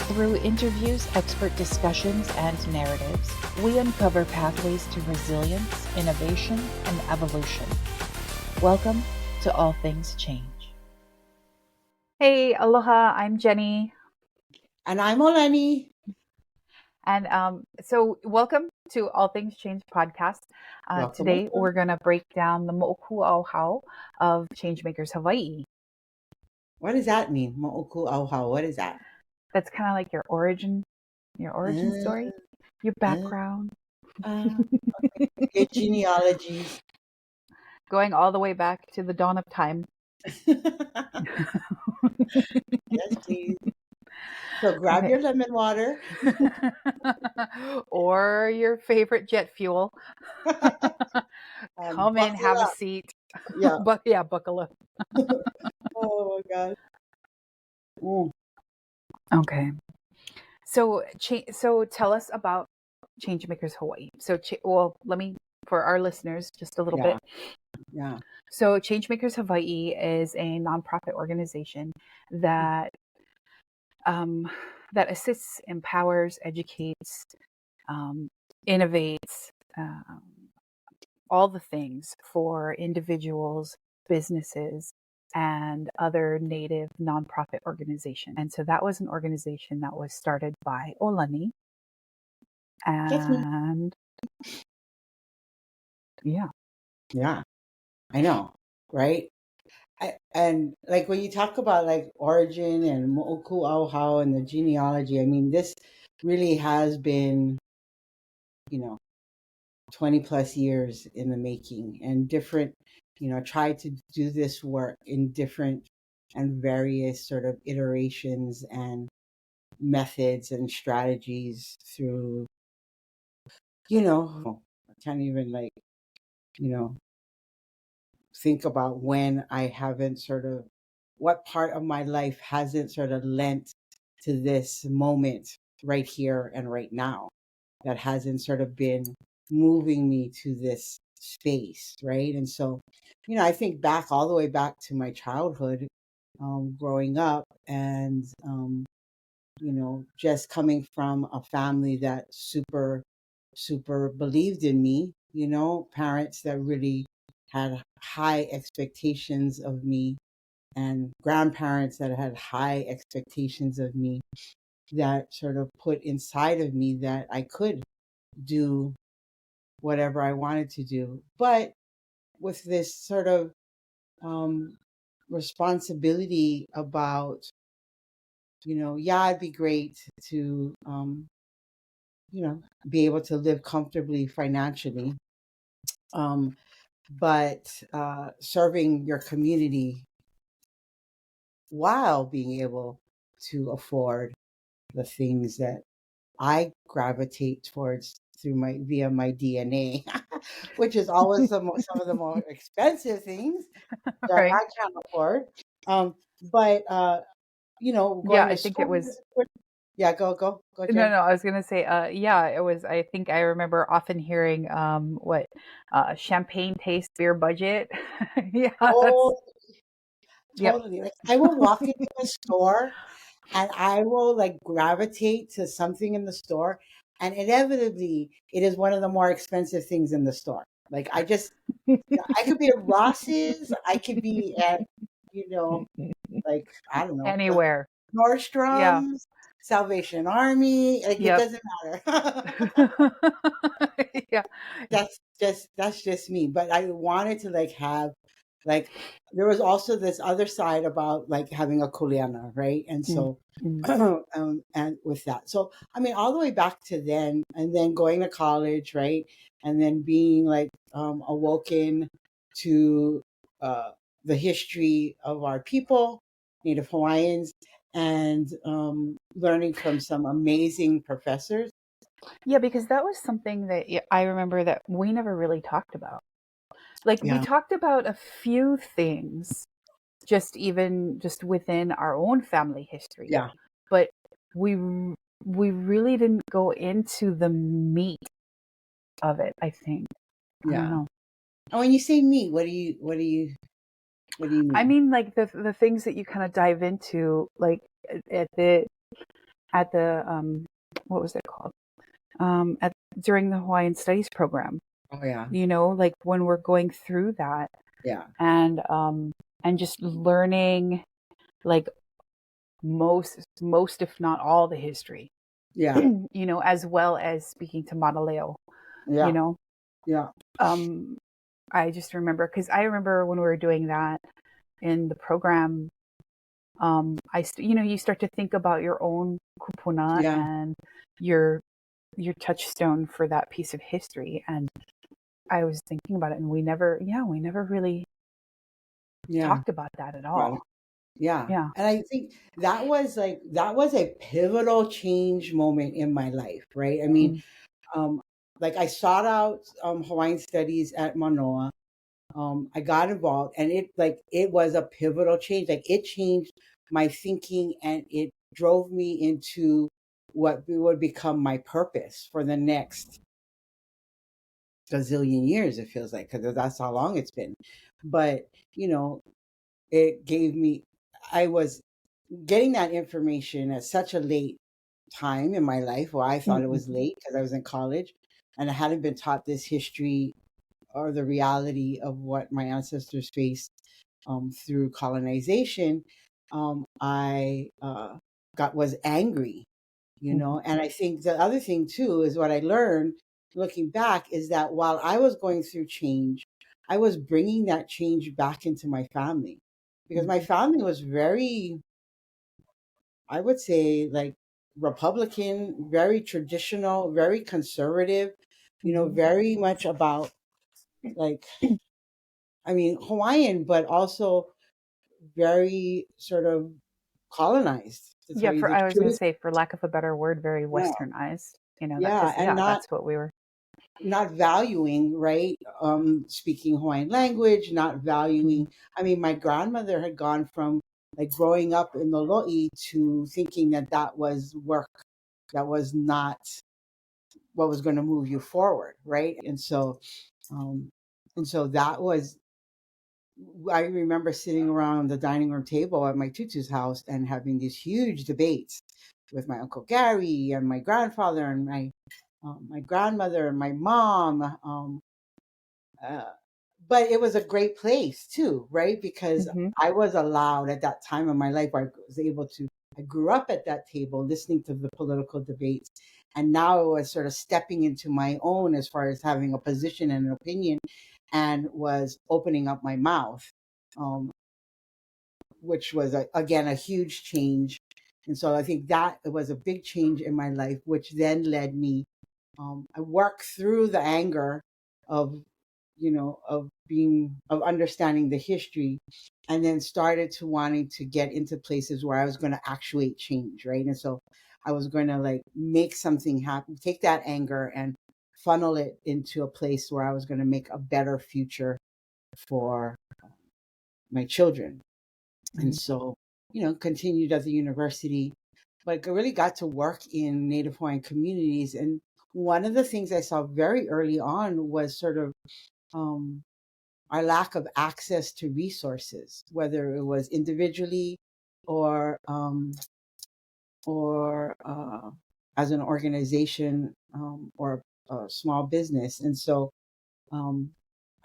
Through interviews, expert discussions, and narratives, we uncover pathways to resilience, innovation, and evolution. Welcome to All Things Change. Hey, aloha, I'm Jenny. And I'm Olani. And so welcome to All Things Change podcast. Today, we're going to break down the mo'oku auhau of ChangeMakers Hawaiʻi. What does that mean? Mo'oku auhau, what is that? That's kind of like your origin story, your background. Your genealogies. Going all the way back to the dawn of time. Yes, please. So grab your lemon water. Or your favorite jet fuel. Come in, have a seat. Yeah. Buckle up. Oh my God. Ooh. Okay. So tell us about ChangeMakers Hawaiʻi. Let me, for our listeners, just a little bit. Yeah. So ChangeMakers Hawaiʻi is a nonprofit organization that assists, empowers, educates, innovates, all the things for individuals, businesses, and other Native nonprofit organizations. And so that was an organization that was started by Olani. And yeah, I know, right? And like when you talk about like origin and mo'oku auhau and the genealogy, I mean, this really has been, 20 plus years in the making, and different, tried to do this work in different and various sort of iterations and methods and strategies through, I can't even think about when I haven't sort of, what part of my life hasn't sort of lent to this moment right here and right now, that hasn't sort of been moving me to this space, right? And so, I think back all the way back to my childhood, growing up, and just coming from a family that super believed in me, parents that really had high expectations of me, and grandparents that had high expectations of me, that sort of put inside of me that I could do whatever I wanted to do, but with this sort of responsibility about, it'd be great to, be able to live comfortably financially, but serving your community while being able to afford the things that I gravitate towards via my DNA, which is always some of the more expensive things that right. I can't afford. But going I to think school, it was. Yeah, go. Jen. No, I was gonna say, it was. I think I remember often hearing, champagne taste beer budget. Yeah. Oh, Yep. totally. Like I will walk into a store and I will like gravitate to something in the store, and inevitably it is one of the more expensive things in the store. Like I could be at Ross's, I could be at, like, I don't know, Anywhere. Nordstrom's, Salvation Army, like Yep. it doesn't matter. Yeah. That's just me. But I wanted to like have, like, there was also this other side about like having a kuleana, right? And so and with that, so I mean, all the way back to then, and then going to college, right? And then being like awoken to the history of our people, Native Hawaiians, and learning from some amazing professors. Yeah, because that was something that I remember that we never really talked about. Like we talked about a few things, just within our own family history. Yeah. But we really didn't go into the meat of it, I think. I don't know. And when you say meat, what do you mean? I mean, like the things that you kind of dive into, like at the at the what was it called? At during the Hawaiian Studies program. Oh yeah. Like when we're going through that, Yeah. and just learning like most if not all the history, Yeah. as well as speaking to Mataleo, you Yeah. know. Yeah. I just remember, because I remember when we were doing that in the program, you start to think about your own kupuna Yeah. and your touchstone for that piece of history. And I was thinking about it, and we never really Yeah. talked about that at Got it. all. Yeah. Yeah. And I think that was a pivotal change moment in my life, right? I mean, Mm-hmm. um, like I sought out Hawaiian studies at Manoa. I got involved, and it was a pivotal change. Like it changed my thinking, and it drove me into what would become my purpose for the next gazillion years. It feels like, because that's how long it's been. But you know, it gave me. I was getting that information at such a late time in my life. Well, I thought it was Mm-hmm. late because I was in college, and I hadn't been taught this history or the reality of what my ancestors faced through colonization. I was angry, and I think the other thing too is what I learned looking back is that while I was going through change, I was bringing that change back into my family because my Mm-hmm. family was very, I would say, like Republican, very traditional, very conservative, Mm-hmm. very much about like, I mean, Hawaiian, but also very sort of colonized, to tell Yeah, you for the I was going to truth. say, for lack of a better word, very Yeah. westernized. That Yeah. because And not that's what we were. not valuing, right? Speaking Hawaiian language, not Mm-hmm. valuing. I mean, my grandmother had gone from like growing up in the lo'i to thinking that that was work, that was not what was going to move you forward, right? Um, and so that was. I remember sitting around the dining room table at my tutu's house and having these huge debates with my uncle Gary and my grandfather and my grandmother and my mom. Uh, but it was a great place too, right? Because Mm-hmm. I was allowed at that time in my life, I was able to, I grew up at that table listening to the political debates. And now I was sort of stepping into my own as far as having a position and an opinion and was opening up my mouth, um, which was, again, a huge change. And so I think that it was a big change in my life, which then led me, I worked through the anger of of understanding the history, and then started to wanting to get into places where I was going to actuate change, right? And so I was going to like make something happen, take that anger and funnel it into a place where I was going to make a better future for my children. And so, continued at the university, but I really got to work in Native Hawaiian communities. And one of the things I saw very early on was sort of um, our lack of access to resources, whether it was individually or as an organization, or a small business. And so um,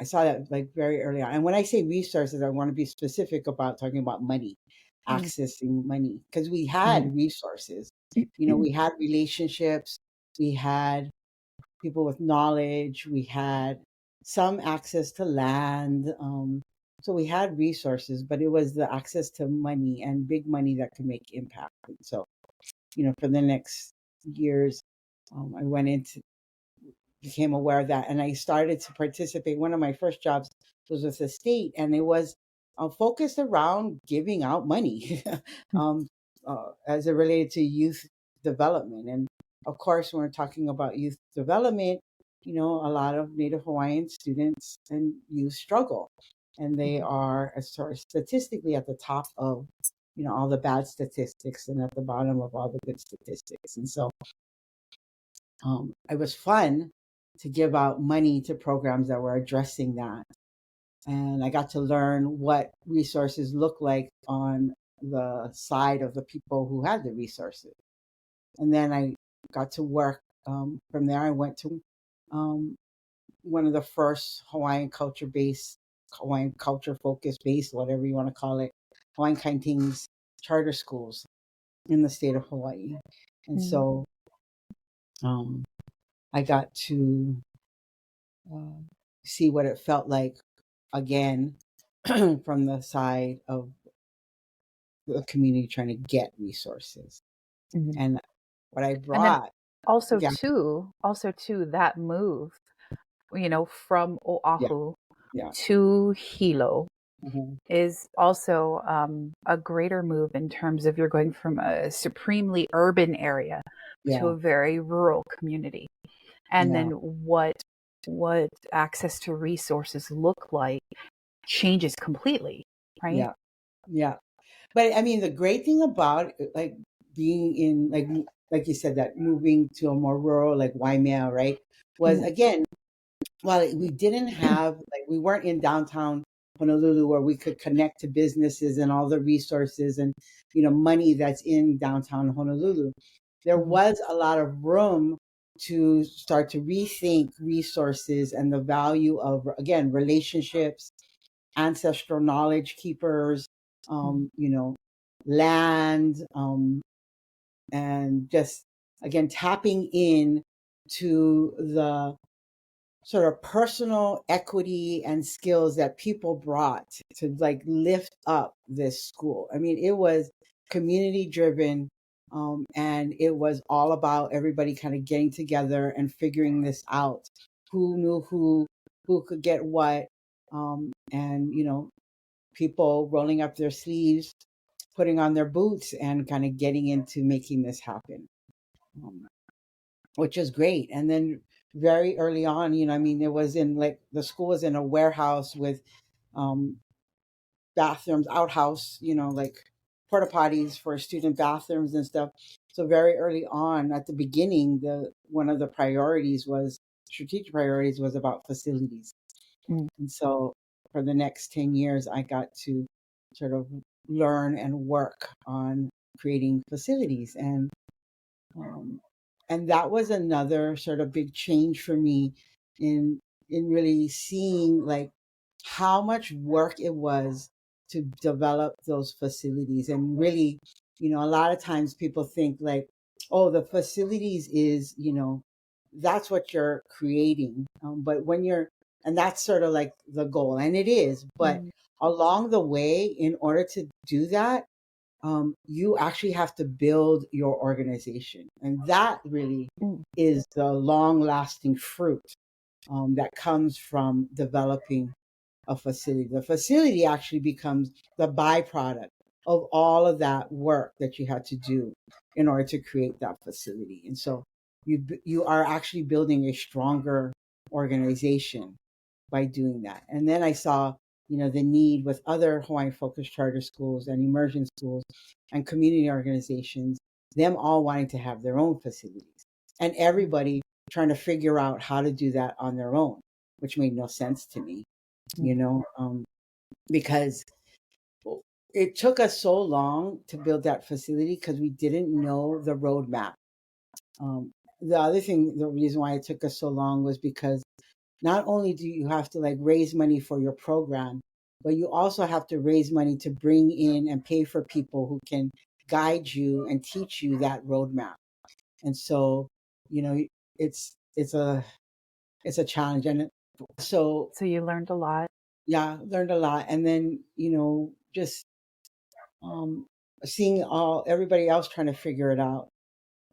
I saw that like very early on. And when I say resources, I want to be specific about talking about money, accessing money, because we Mm-hmm. had resources. We had relationships, we had people with knowledge, we had some access to land. So we had resources, but it was the access to money and big money that could make impact. And so, for the next years, I went into became aware of that, and I started to participate. One of my first jobs was with the state, and it was focused around giving out money um, as it related to youth development. And of course, when we're talking about youth development, a lot of Native Hawaiian students and youth struggle, and they are, as sort of statistically, at the top of all the bad statistics and at the bottom of all the good statistics. And so it was fun to give out money to programs that were addressing that. And I got to learn what resources look like on the side of the people who had the resources. and then I got to work. From there, I went to one of the first Hawaiian culture focused based, whatever you want to call it, Hawaiian Kainting's charter schools in the state of Hawaii. And so I got to see what it felt like again from the side of the community trying to get resources. And what I brought. Also too, that move, from Oahu to Hilo is also a greater move in terms of you're going from a supremely urban area to a very rural community. And then what access to resources look like changes completely, right? Yeah. But I mean, the great thing about like being in like you said, that moving to a more rural like Waimea, right, was again, while we didn't have we weren't in downtown Honolulu where we could connect to businesses and all the resources and money that's in downtown Honolulu. There was a lot of room to start to rethink resources and the value of, again, relationships, ancestral knowledge keepers, land, and just again tapping in to the sort of personal equity and skills that people brought to lift up this school. I mean, it was community driven, and it was all about everybody kind of getting together and figuring this out. Who knew who could get what, and people rolling up their sleeves, putting on their boots, and kind of getting into making this happen, which is great. And then very early on, it was in the school was in a warehouse with bathrooms, outhouse, porta potties for student bathrooms and stuff. So very early on, at the beginning, one of the strategic priorities was about facilities. And so for the next 10 years, I got to sort of learn and work on creating facilities. And that was another sort of big change for me in really seeing how much work it was to develop those facilities. And really, a lot of times people think oh, the facilities is, that's what you're creating. But and that's sort of like the goal, and it is, but along the way, in order to do that, you actually have to build your organization. And that really is the long lasting fruit that comes from developing a facility. The facility actually becomes the byproduct of all of that work that you had to do in order to create that facility. And so you are actually building a stronger organization by doing that. And then I saw the need with other Hawaiian focused charter schools and immersion schools and community organizations, them all wanting to have their own facilities, and everybody trying to figure out how to do that on their own, which made no sense to me, because it took us so long to build that facility because we didn't know the roadmap. The other thing, the reason why it took us so long was because not only do you have to raise money for your program, but you also have to raise money to bring in and pay for people who can guide you and teach you that roadmap. And so, it's a challenge. And so you learned a lot. Yeah, learned a lot. And then, just seeing everybody else trying to figure it out.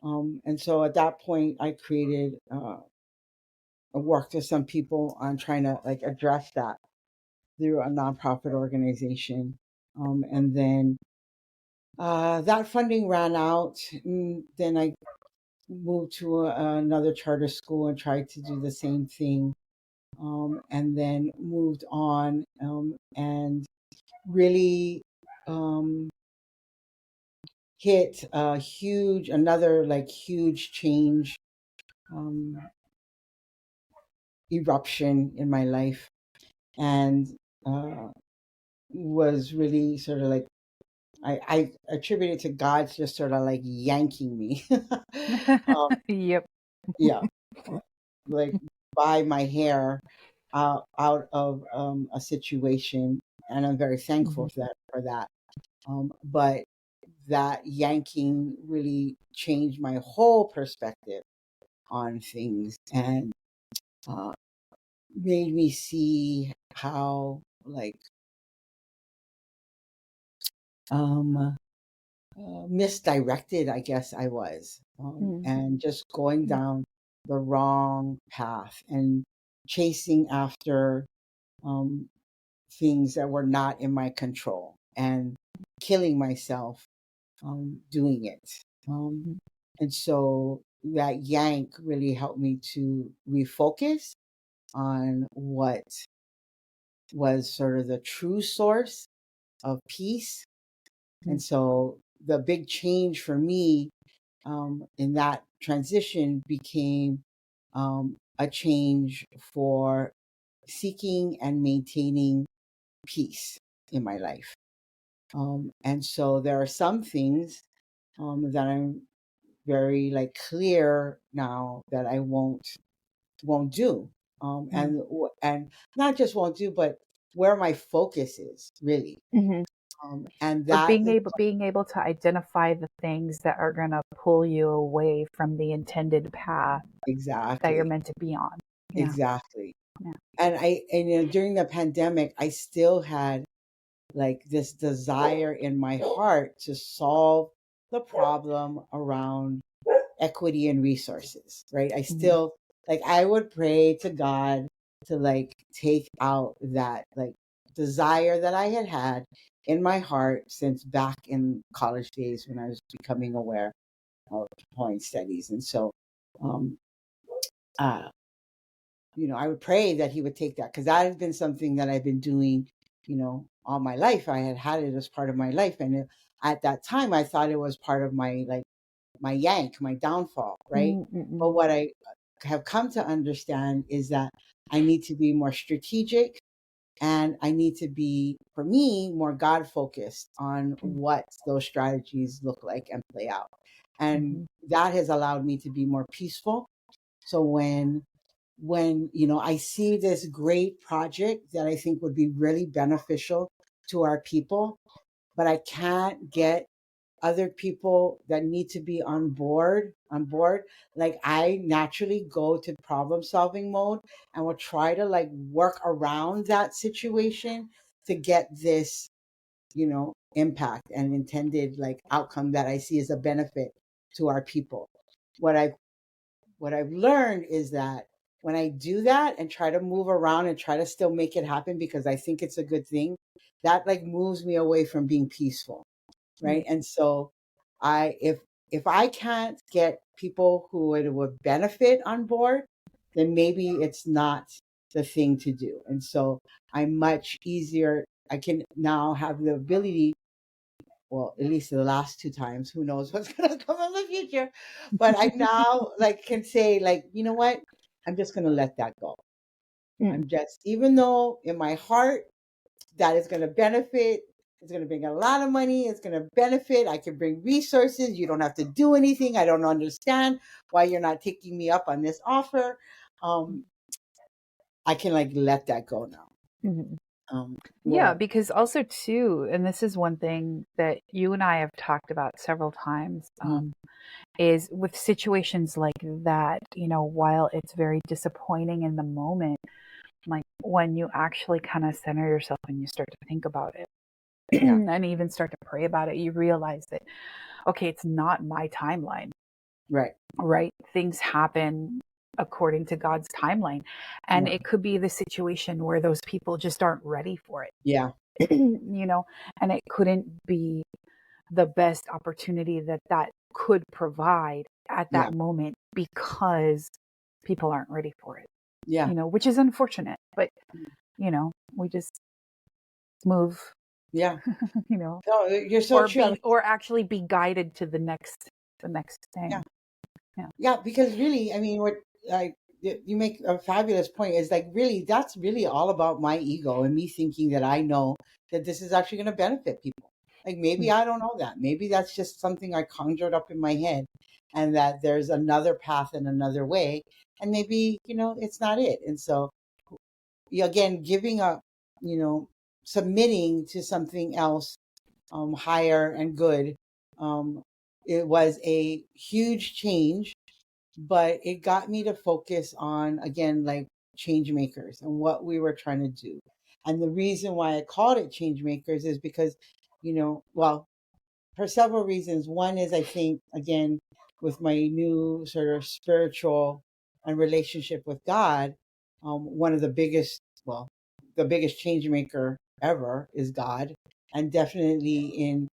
And so at that point, I created worked with some people on trying to address that through a nonprofit organization. And then that funding ran out. And then I moved to another charter school and tried to do the same thing. And then moved on and really hit another huge change eruption in my life, and was really sort of I attribute it to God's just sort of like yanking me. Yep. Yeah, like by my hair out of a situation, and I'm very thankful for that. But that yanking really changed my whole perspective on things, and made me see how like um misdirected I guess I was, and just going down the wrong path and chasing after um things that were not in my control and killing myself doing it. And so that yank really helped me to refocus on what was sort of the true source of peace. And so the big change for me in that transition became a change for seeking and maintaining peace in my life. And so there are some things that I'm very like clear now that I won't do, and not just won't do, but where my focus is really, and Or that is being able to identify the things that are going to pull you away from the intended path that you're exactly meant to be on. Yeah. exactly. Yeah. And you know, during the pandemic, I still had like this desire in my heart to solve the problem around equity and resources, right? I still like I would pray to God to like take out that like desire that I had had in my heart since back in college days when I was becoming aware of Hawaiian studies. And so um uh you know, I would pray that he would take that, because that has been something that I've been doing, you know, all my life. I had it as part of my life, and at that time I thought it was part of my like my yank, my downfall, right? But what I have come to understand is that I need to be more strategic, and I need to be, for me, more God focused on what those strategies look like and play out. And that has allowed me to be more peaceful. So when you know I see this great project that I think would be really beneficial to our people, but I can't get other people that need to be on board, like I naturally go to problem solving mode and will try to like work around that situation to get this, you know, impact and intended like outcome that I see as a benefit to our people. What I've learned is that when I do that and try to move around and try to still make it happen because I think it's a good thing, that like moves me away from being peaceful, right? And so I if I can't get people who it would benefit on board, then maybe it's not the thing to do. And so I'm much easier. I can now have the ability, well, at least the last two times, who knows what's going to come in the future, but I now like can say like, you know what, I'm just going to let that go. I'm just, even though in my heart that is going to benefit, it's going to bring a lot of money, it's going to benefit, I can bring resources, you don't have to do anything, I don't understand why you're not taking me up on this offer. I can like let that go now. Yeah, because also too, and this is one thing that you and I have talked about several times, is with situations like that, you know, while it's very disappointing in the moment, like when you actually kind of center yourself and you start to think about it and even start to pray about it, you realize that, okay, it's not my timeline. Right. Things happen according to God's timeline. And it could be the situation where those people just aren't ready for it. Yeah. You know, and it couldn't be the best opportunity that could provide at that moment because people aren't ready for it. Yeah. You know, which is unfortunate, but you know, we just move. Yeah. You know. No, you're so true. Or actually be guided to the next thing. Yeah, because really, I mean, what you make a fabulous point is like really that's really all about my ego and me thinking that I know that this is actually going to benefit people. Like maybe I don't know that. Maybe that's just something I conjured up in my head, and that there's another path and another way, and maybe it's not it. And so again, giving up, submitting to something else, higher and good. It was a huge change, but it got me to focus on, again, like change makers and what we were trying to do. And the reason why I called it change makers is because, well, for several reasons. One is, I think, again, with my new sort of spiritual and relationship with God, one of the biggest, well, the biggest change maker ever is God. And definitely in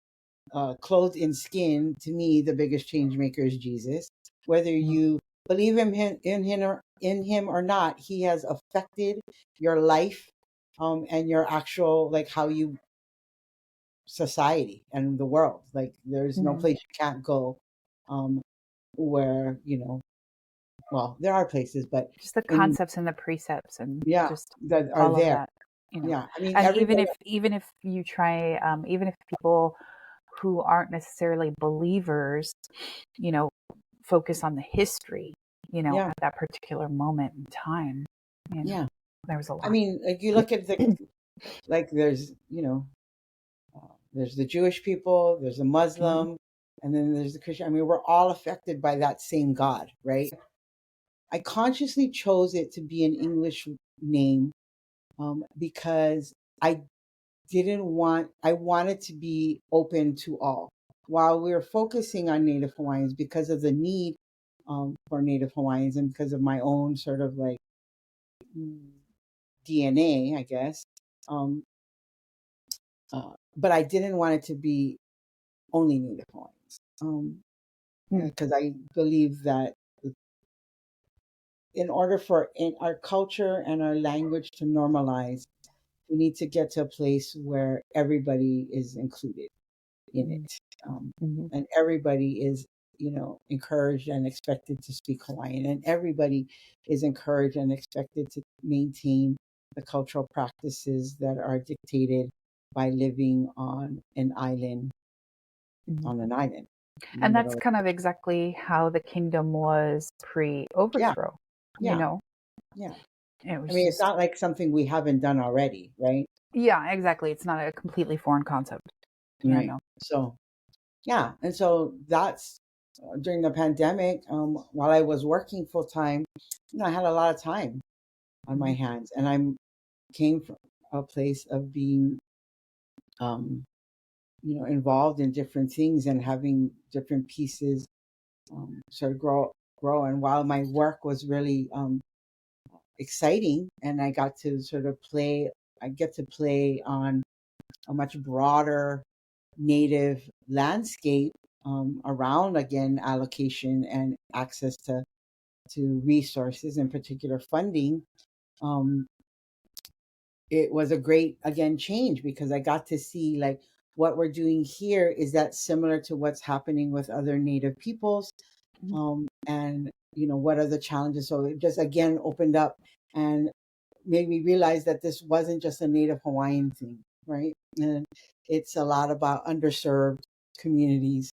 clothed in skin, to me, the biggest change maker is Jesus. Whether you believe in him or not, he has affected your life, and your actual, like, how you society and the world. Like there's no place you can't go, where well, there are places, but just the concepts and the precepts and just that are all there. of that. Yeah, I mean, and even if you try, even if people who aren't necessarily believers, focus on the history, at that particular moment in time, there was a lot. I mean, like you look at the like there's there's the Jewish people, there's the Muslim, and then there's the Christian. I mean, we're all affected by that same God, right? I consciously chose it to be an English name, because I wanted to be open to all. While we were focusing on Native Hawaiians because of the need, for Native Hawaiians, and because of my own sort of like DNA, I guess. But I didn't want it to be only Native Hawaiians, because I believe that in order for our culture and our language to normalize, we need to get to a place where everybody is included in it, and everybody is encouraged and expected to speak Hawaiian, and everybody is encouraged and expected to maintain the cultural practices that are dictated by living on an island, And that's kind of exactly how the kingdom was pre-overthrow. Yeah. It was it's not like something we haven't done already, right? Yeah, exactly. It's not a completely foreign concept. Right. So, and so that's during the pandemic, while I was working full time, I had a lot of time on my hands, and I came from a place of being, involved in different things and having different pieces, sort of grow. And while my work was really exciting, and I got to sort of get to play on a much broader Native landscape, around, again, allocation and access to resources, in particular funding. It was a great, again, change, because I got to see, like, what we're doing here, is that similar to what's happening with other Native peoples, and what are the challenges. So it just, again, opened up and made me realize that this wasn't just a Native Hawaiian thing, right? And it's a lot about underserved communities,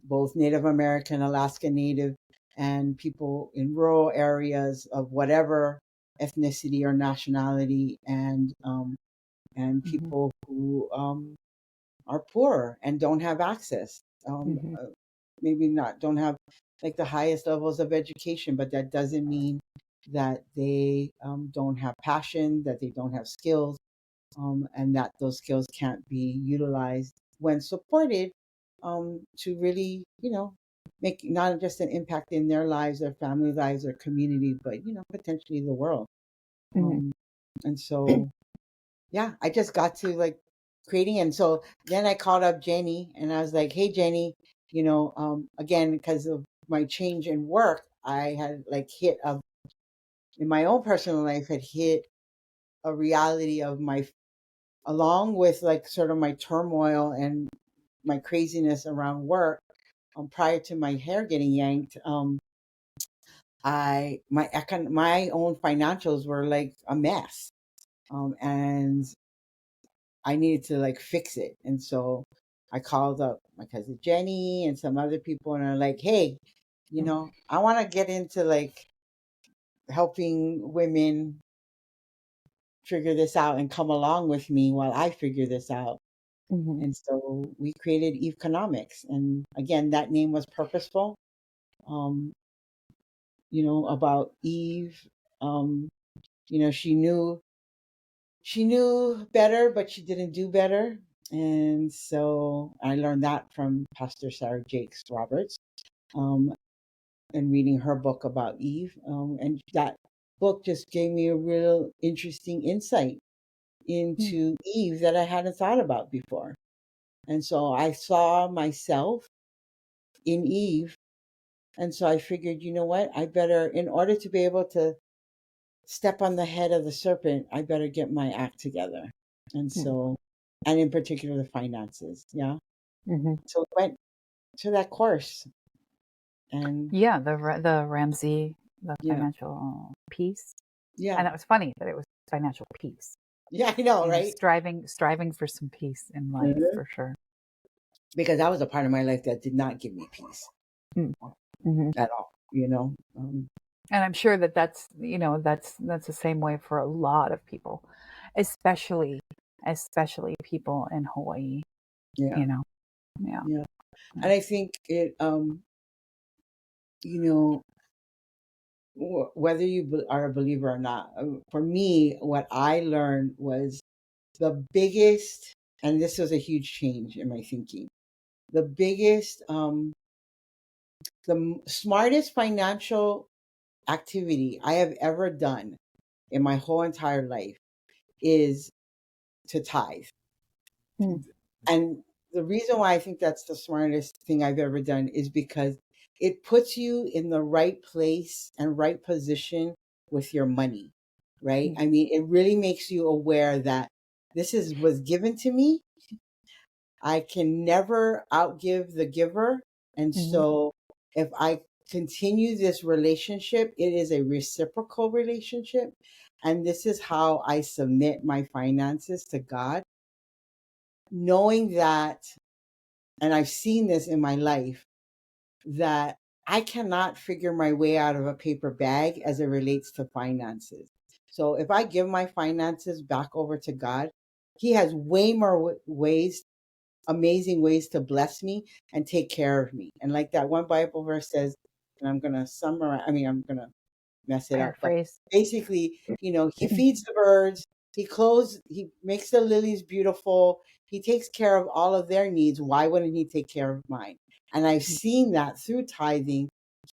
both Native American, Alaska Native, and people in rural areas of whatever ethnicity or nationality, and people who are poor and don't have access. Maybe not don't have like the highest levels of education, but that doesn't mean that they don't have passion, that they don't have skills, and that those skills can't be utilized when supported, to really, make not just an impact in their lives, their family lives, their community, but potentially the world. And so, I just got to like creating. And so then I called up Jenny, and I was like, "Hey, Jenny, again, because of my change in work, I had like hit in my own personal life, had hit a reality of along with like sort of my turmoil and my craziness around work, prior to my hair getting yanked. My own financials were like a mess, and I needed to like fix it. And so I called up my cousin Jenny and some other people, and I'm like, hey, I want to get into like helping women figure this out and come along with me while I figure this out. Mm-hmm. And so we created Eveconomics. And again, that name was purposeful. Um, about Eve. She knew better, but she didn't do better. And so I learned that from Pastor Sarah Jakes Roberts, and reading her book about Eve. And that book just gave me a real interesting insight into Eve that I hadn't thought about before. And so I saw myself in Eve. And so I figured, you know what? In order to be able to step on the head of the serpent, I better get my act together. And so, and in particular, the finances. Yeah. Mm-hmm. So I went to that course. And the Ramsey, the financial peace. Yeah. And it was funny that it was financial peace. Yeah, I know, right? Striving for some peace in life, for sure. Because that was a part of my life that did not give me peace at all, And I'm sure that's the same way for a lot of people, especially people in Hawaii. Yeah. Yeah. And I think it, whether you are a believer or not, for me, what I learned was the biggest, and this was a huge change in my thinking, the biggest, the smartest financial activity I have ever done in my whole entire life is to tithe. And the reason why I think that's the smartest thing I've ever done is because it puts you in the right place and right position with your money, right? I mean, it really makes you aware that was given to me. I can never outgive the giver. And so if I continue this relationship, it is a reciprocal relationship. And this is how I submit my finances to God, knowing that, and I've seen this in my life, that I cannot figure my way out of a paper bag as it relates to finances. So if I give my finances back over to God, He has way more amazing ways to bless me and take care of me. And like that one Bible verse says, and I'm going to I'm going to mess it up, but basically, He feeds the birds, He makes the lilies beautiful, He takes care of all of their needs. Why wouldn't He take care of mine? And I've seen that through tithing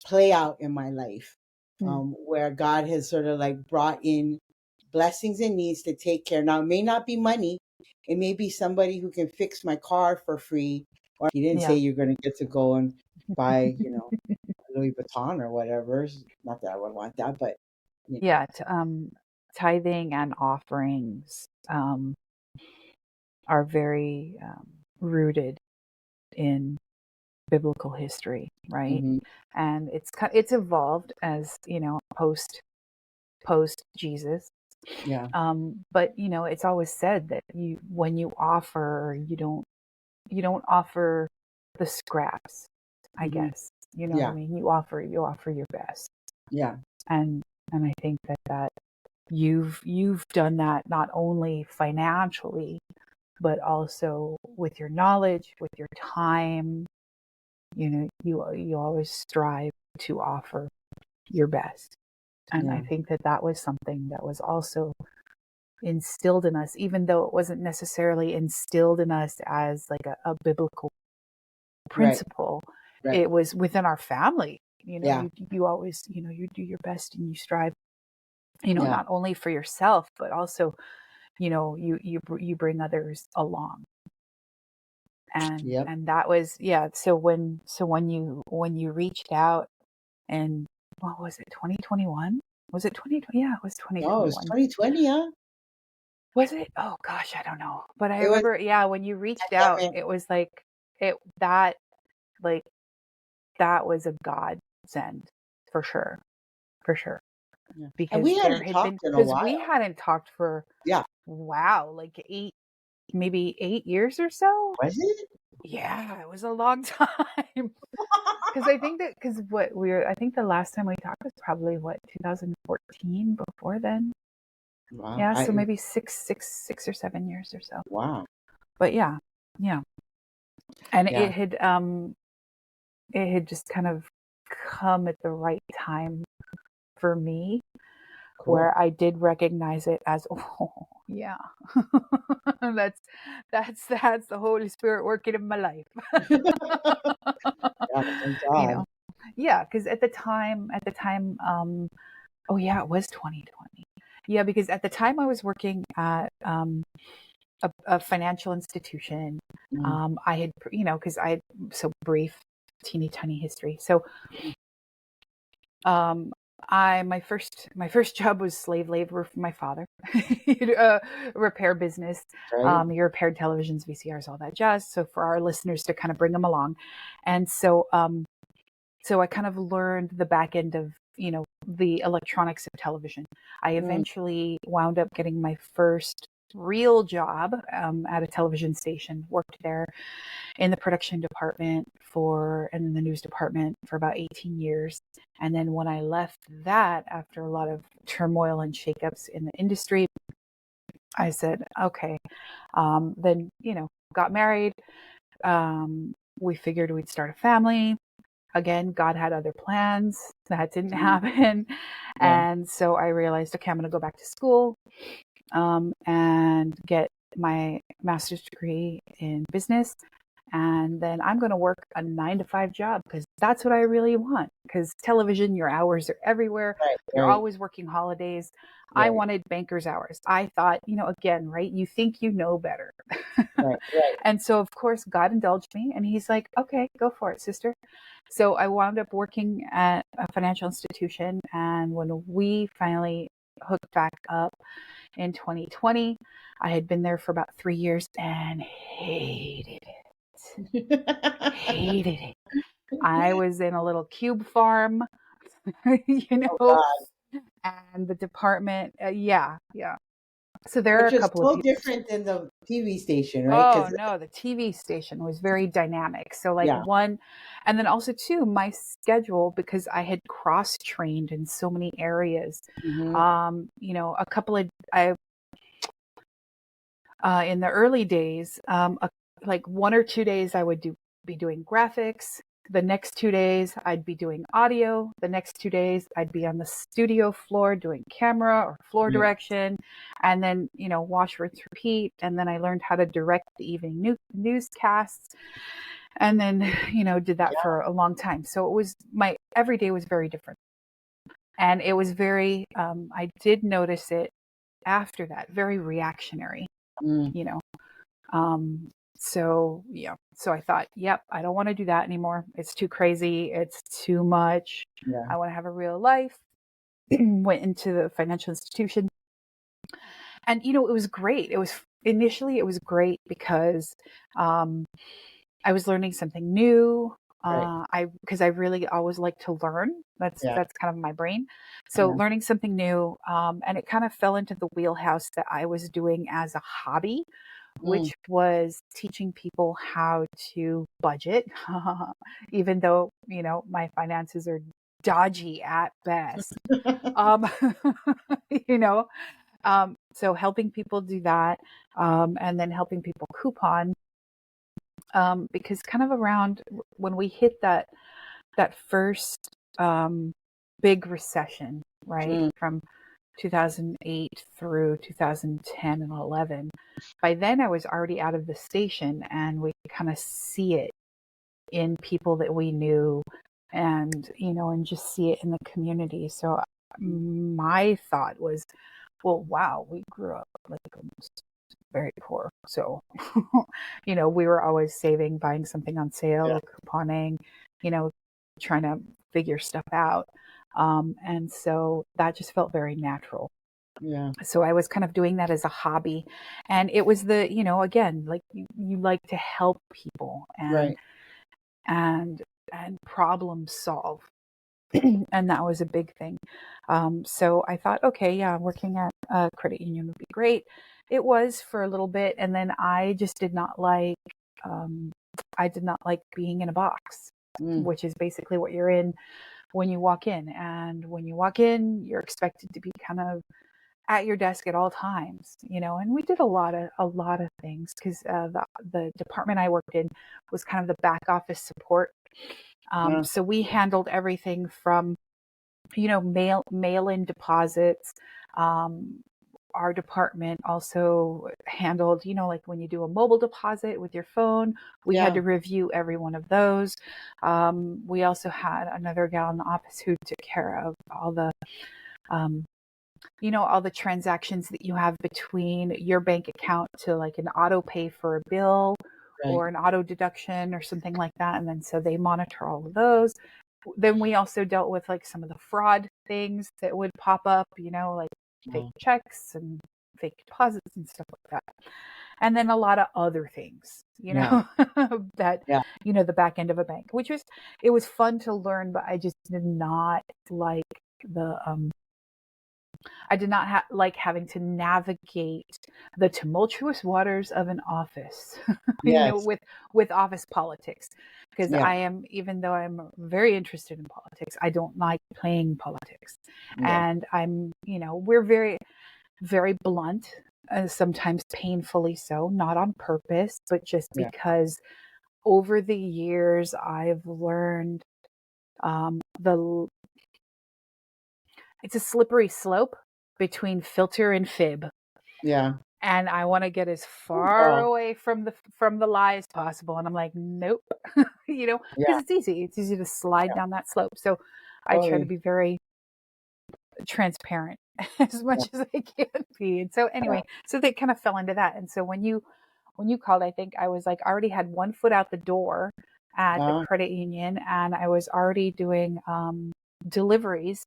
play out in my life, where God has sort of like brought in blessings and needs to take care. Now, it may not be money. It may be somebody who can fix my car for free. Or He didn't say you're going to get to go and buy, Louis Vuitton or whatever. Not that I would want that, but tithing and offerings are very rooted in biblical history, right? And it's evolved as post Jesus. But it's always said that when you offer, you don't offer the scraps, I guess. You know what I mean? You offer your best. And I think that you've done that not only financially, but also with your knowledge, with your time. You always strive to offer your best. And I think that was something that was also instilled in us, even though it wasn't necessarily instilled in us as like a biblical principle. Right. It was within our family. You always, you do your best and you strive, not only for yourself, but also, you bring others along. And that was, So when you reached out, and what was it, 2021? Was it 2020? Yeah, it was 2021. Oh, it was 2020, huh? Was it? Oh gosh, I don't know. But I remember, when you reached out, it was like that was a godsend for sure. Because and we hadn't talked in a while. We hadn't talked for like maybe 8 years or so. Was it? Yeah, it was a long time. Because I think I think the last time we talked was probably 2014 before then. Wow. Yeah, so maybe 6 or 7 years or so. Wow. But yeah. And Yeah. it had just kind of come at the right time for me, Cool. where I did recognize it as, oh yeah, that's the Holy Spirit working in my life. Yeah, thank God. Yeah, because at the time, oh yeah, it was 2020. Yeah, because at the time I was working at a financial institution. I had, because I had so brief, teeny tiny history. So, my first job was slave labor for my father, repair business. Right. You repaired televisions, VCRs, all that jazz. So for our listeners to kind of bring them along, and so I kind of learned the back end of the electronics of television. I eventually wound up getting my first real job at a television station. Worked there in the production department and in the news department for about 18 years. And then when I left that, after a lot of turmoil and shakeups in the industry, I said, okay, then, got married. We figured we'd start a family. Again, God had other plans. That didn't happen. Yeah. And so I realized, okay, I'm going to go back to school and get my master's degree in business. And then I'm going to work a 9-to-5 job because that's what I really want. Because television, your hours are everywhere. Right, You're right. always working holidays. Right. I wanted banker's hours. I thought, again, right? You think you know better. Right. And so, of course, God indulged me. And he's like, okay, go for it, sister. So I wound up working at a financial institution. And when we finally hooked back up in 2020, I had been there for about 3 years and hated it. Hated it. I was in a little cube farm, Oh, and the department, yeah. So there are which a is couple of so people. different than the TV station, right? Oh no, the TV station was very dynamic. So like one, and then also two, my schedule, because I had cross trained in so many areas. A couple of in the early days, like 1 or 2 days I would be doing graphics. The next 2 days I'd be doing audio. The next 2 days I'd be on the studio floor doing camera or floor direction, and then wash, rinse, repeat. And then I learned how to direct the evening newscasts, and then did that for a long time. So it was my every day was very different, and it was very. I did notice it after that, very reactionary. So I thought, yep, I don't want to do that anymore. It's too crazy. It's too much. I want to have a real life. Went into the financial institution, and it was great. It was great because I was learning something new. Because I really always like to learn. That's kind of my brain. So learning something new, and it kind of fell into the wheelhouse that I was doing as a hobby, which was teaching people how to budget, even though, my finances are dodgy at best. So helping people do that, and then helping people coupon, because kind of around when we hit that first big recession, right, from 2008 through 2010 and 11. By then I was already out of the station, and we kind of see it in people that we knew, and and just see it in the community. So my thought was, well, wow, we grew up like almost very poor. So we were always saving, buying something on sale, couponing, trying to figure stuff out. And so that just felt very natural. Yeah. So I was kind of doing that as a hobby, and it was again, like you like to help people and problem solve. And that was a big thing. So I thought, okay, yeah, working at a credit union would be great. It was for a little bit, and then I just did not like. I did not like being in a box, which is basically what you're in when you walk in. And when you walk in, you're expected to be kind of at your desk at all times, and we did a lot of things because the department I worked in was kind of the back office support. So we handled everything from, mail in deposits. Our department also handled, like when you do a mobile deposit with your phone, we had to review every one of those. We also had another gal in the office who took care of all the all the transactions that you have between your bank account to like an auto pay for a bill or an auto deduction or something like that. And then so they monitor all of those. Then we also dealt with like some of the fraud things that would pop up, like fake checks and fake deposits and stuff like that. And then a lot of other things, that, the back end of a bank, it was fun to learn, but I just did not like I did not like having to navigate the tumultuous waters of an office, with office politics. Because even though I'm very interested in politics, I don't like playing politics. And we're very, very blunt, sometimes painfully so, not on purpose, but just because over the years I've learned it's a slippery slope between filter and fib. Yeah. And I want to get as far away from the lie as possible. And I'm like, nope, because it's easy. It's easy to slide down that slope. So I try to be very transparent as much as I can be. And so anyway, so they kind of fell into that. And so when you called, I think I was like, I already had one foot out the door at the credit union, and I was already doing deliveries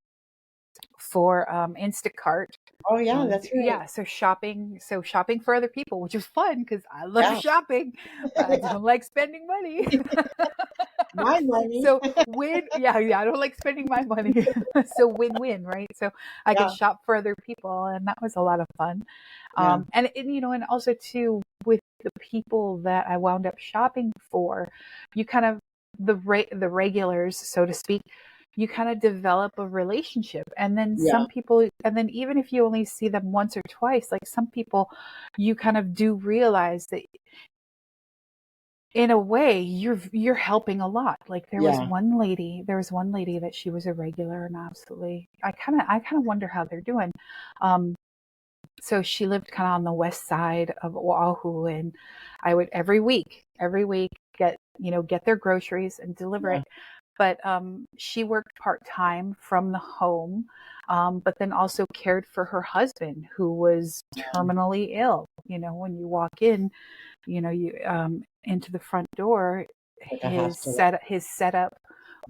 for Instacart. Oh yeah, that's right. Yeah, so shopping for other people, which is fun because I love shopping. I don't like spending money. My money. So I don't like spending my money. So win-win, right? So I could shop for other people, and that was a lot of fun. And also too, with the people that I wound up shopping for, you kind of the regulars, so to speak, you kind of develop a relationship. And then some people, and then even if you only see them once or twice, like some people, you kind of do realize that in a way you're helping a lot. Like there was one lady that she was a regular, and absolutely, I kind of wonder how they're doing. So she lived kind of on the west side of Oahu, and I would every week get their groceries and deliver it. But she worked part-time from the home, but then also cared for her husband, who was terminally ill. When you walk in, you into the front door, his setup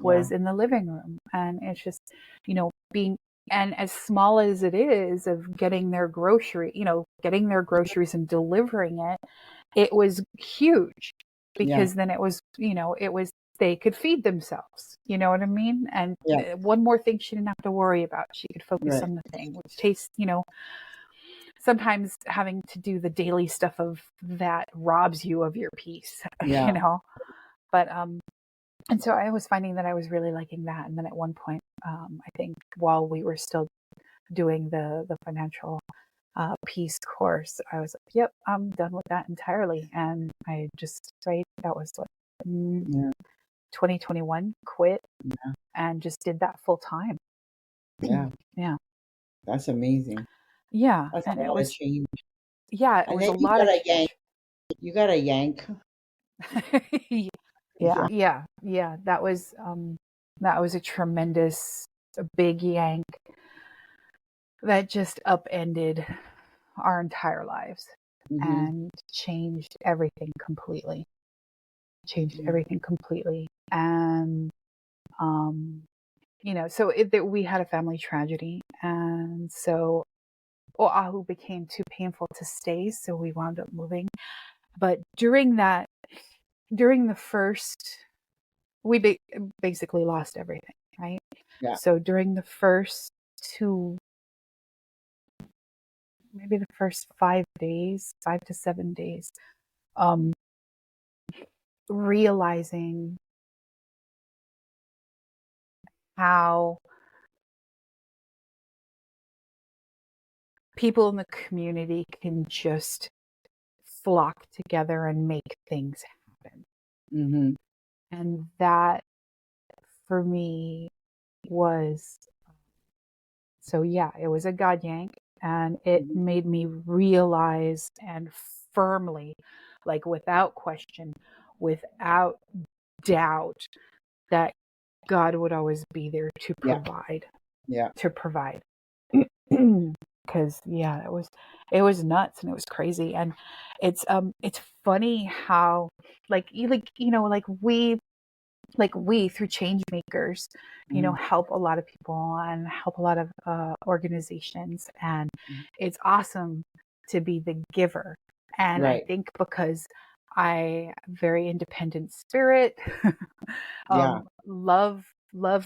was in the living room. And it's just, being, and as small as it is, of getting their groceries and delivering it was huge, because then it was they could feed themselves, you know what I mean? And one more thing she didn't have to worry about. She could focus on the thing, which tastes, sometimes having to do the daily stuff of that robs you of your peace, But, and so I was finding that I was really liking that. And then at one point, I think while we were still doing the financial peace course, I was like, yep, I'm done with that entirely. And I just, that was what, 2021, quit and just did that full time. Yeah. That's amazing. Yeah. That's and a lot of change. Yeah, it was a lot of change. You got a yank. Yeah. That was a big yank that just upended our entire lives and changed everything completely. And so we had a family tragedy, and so Oahu became too painful to stay, so we wound up moving. But during the first, we basically lost everything, right? Yeah. So during the first maybe the first 5 days, 5 to 7 days, um, realizing how people in the community can just flock together and make things happen. Mm-hmm. And that for me was, so yeah, it was a God yank, and it Mm-hmm. made me realize and firmly, like without question, without doubt, that God would always be there to provide. Yeah. To provide. Because yeah, it was nuts and it was crazy. And it's funny how we through ChangeMakers, Mm-hmm. help a lot of people and help a lot of organizations, and Mm-hmm. it's awesome to be the giver. And I Right. think because I very independent spirit, Yeah. love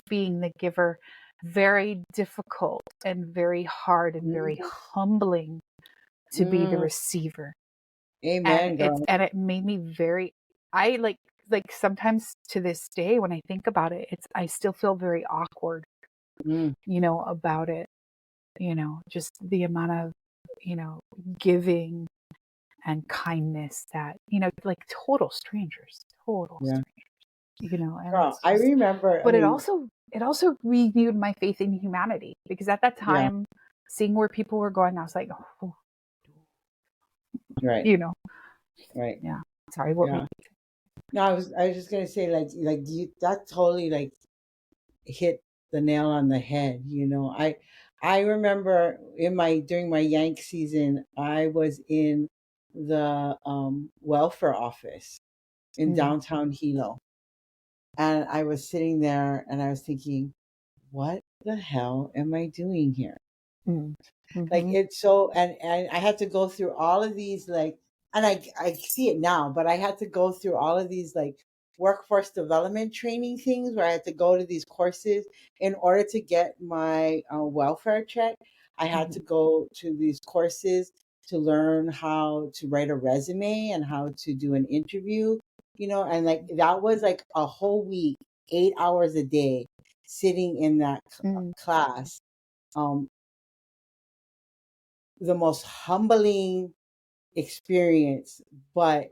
being the giver, very difficult and very hard and very Mm-hmm. humbling to be the receiver. Amen, girl. And it made me very, I like sometimes to this day when I think about it, I still feel very awkward, about it, just the amount of, giving and kindness that, like total strangers, Yeah. and Girl, it's I just, remember, I but mean, it also renewed my faith in humanity, because at that yeah, time, seeing where people were going, I was like, oh, right, you know, right. yeah. Sorry, what were Yeah. No, I was just gonna say, like you, that totally like hit the nail on the head. I remember during my Yank season, I was in the welfare office in you? downtown Hilo, and I was sitting there and I was thinking, what the hell am I doing here? Mm. Like, Mm-hmm. it's so, and I had to go through all of these, like, and I see it now, but I had to go through all of these like workforce development training things where I had to go to these courses in order to get my welfare check. I had Mm-hmm. to go to these courses to learn how to write a resume and how to do an interview, and like that was like a whole week, 8 hours a day, sitting in that Mm-hmm. class. um the most humbling experience, but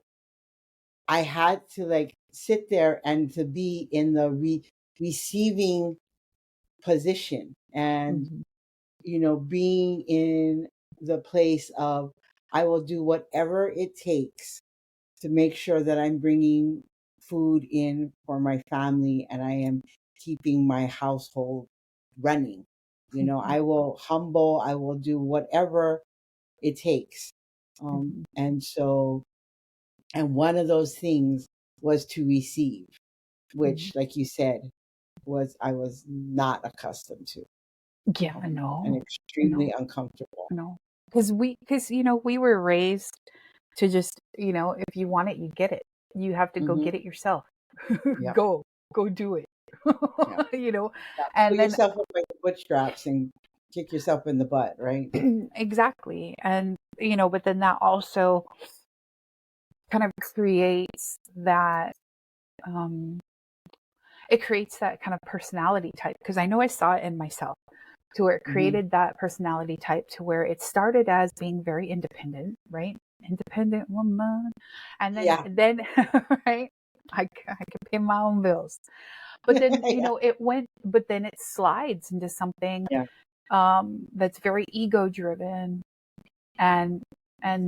I had to like sit there and to be in the receiving position, and Mm-hmm. being in the place of, I will do whatever it takes to make sure that I'm bringing food in for my family and I am keeping my household running. I will do whatever it takes. Mm-hmm. And one of those things was to receive, Mm-hmm. which, like you said, I was not accustomed to, Yeah, I and know. I know. extremely uncomfortable. I know. Because we were raised to just, if you want it, you get it. You have to go Hmm. get it yourself. Yeah, Go do it. yeah, you know, yeah. and Put then yourself up by the bootstraps and kick yourself in the butt, right? exactly. And, but then that also kind of creates that, um, it creates that kind of personality type, because I know I saw it in myself, to where it Hmm. created that personality type, to where it started as being very independent, right? Independent woman. And Yeah, then right? I can pay my own bills. But then, yeah, but then it slides into something yeah, that's very ego driven, and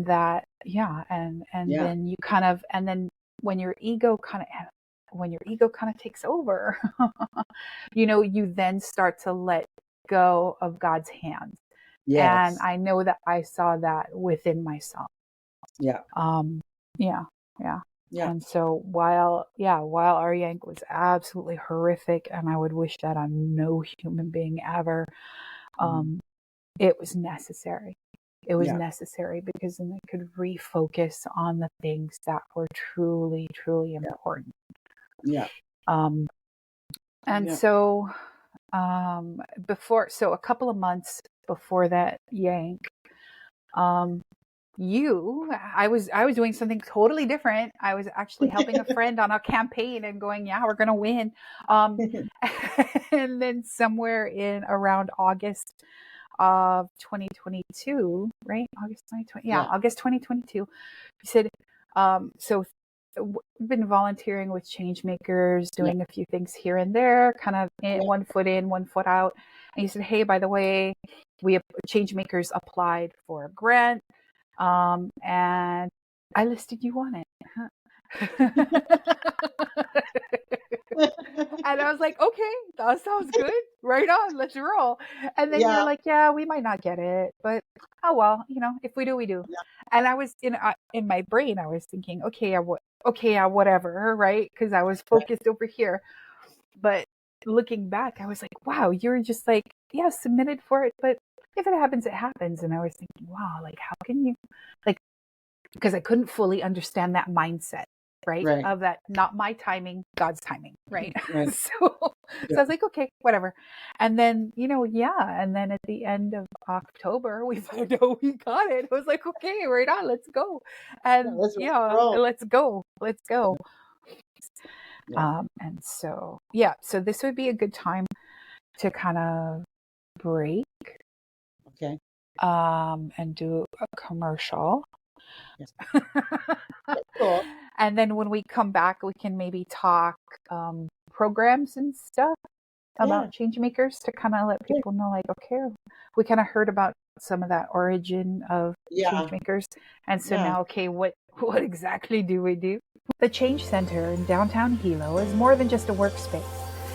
that, yeah, and yeah. then you kind of, and then when your ego kind of takes over, you then start to let go of God's hands. And Yes, I know that I saw that within myself. yeah, Um, yeah, yeah. yeah. And so while our yank was absolutely horrific, and I would wish that on no human being ever, Mhm. um, it was necessary. It was Yeah, necessary, because then I could refocus on the things that were truly, truly yeah, important. yeah, Um, and yeah. so, so a couple of months before that yank, I was doing something totally different. I was actually helping a friend on a campaign and going, yeah, we're going to win. And then somewhere in around August of 2022, right? August 2020. Yeah, August 2022. He said, so we've been volunteering with ChangeMakers, doing a few things here and there, kind of one foot in, one foot out. And he said, hey, by the way, ChangeMakers applied for a grant. And I listed you on it. And I was like, okay, that sounds good. Right on, let's roll. And then you're like, yeah, we might not get it, but oh well, if we do, we do. And I was in my brain, I was thinking, okay, whatever, right? Because I was focused over here. But looking back, I was like, wow, you're just like, yeah, submitted for it, but if it happens, it happens. And I was thinking, wow, like how can you, like, because I couldn't fully understand that mindset. Right? Of that, not my timing, God's timing, right? So I was like, okay, whatever. And then, and then at the end of October, we found out we got it. I was like, okay, right on, let's go. And let's go. And so, so this would be a good time to kind of break. Okay. And do a commercial. Yes. Cool. And then when we come back, we can maybe talk programs and stuff about ChangeMakers to kind of let people know, like, okay, we kind of heard about some of that origin of ChangeMakers. And so now, okay, what exactly do we do? The Change Center in downtown Hilo is more than just a workspace.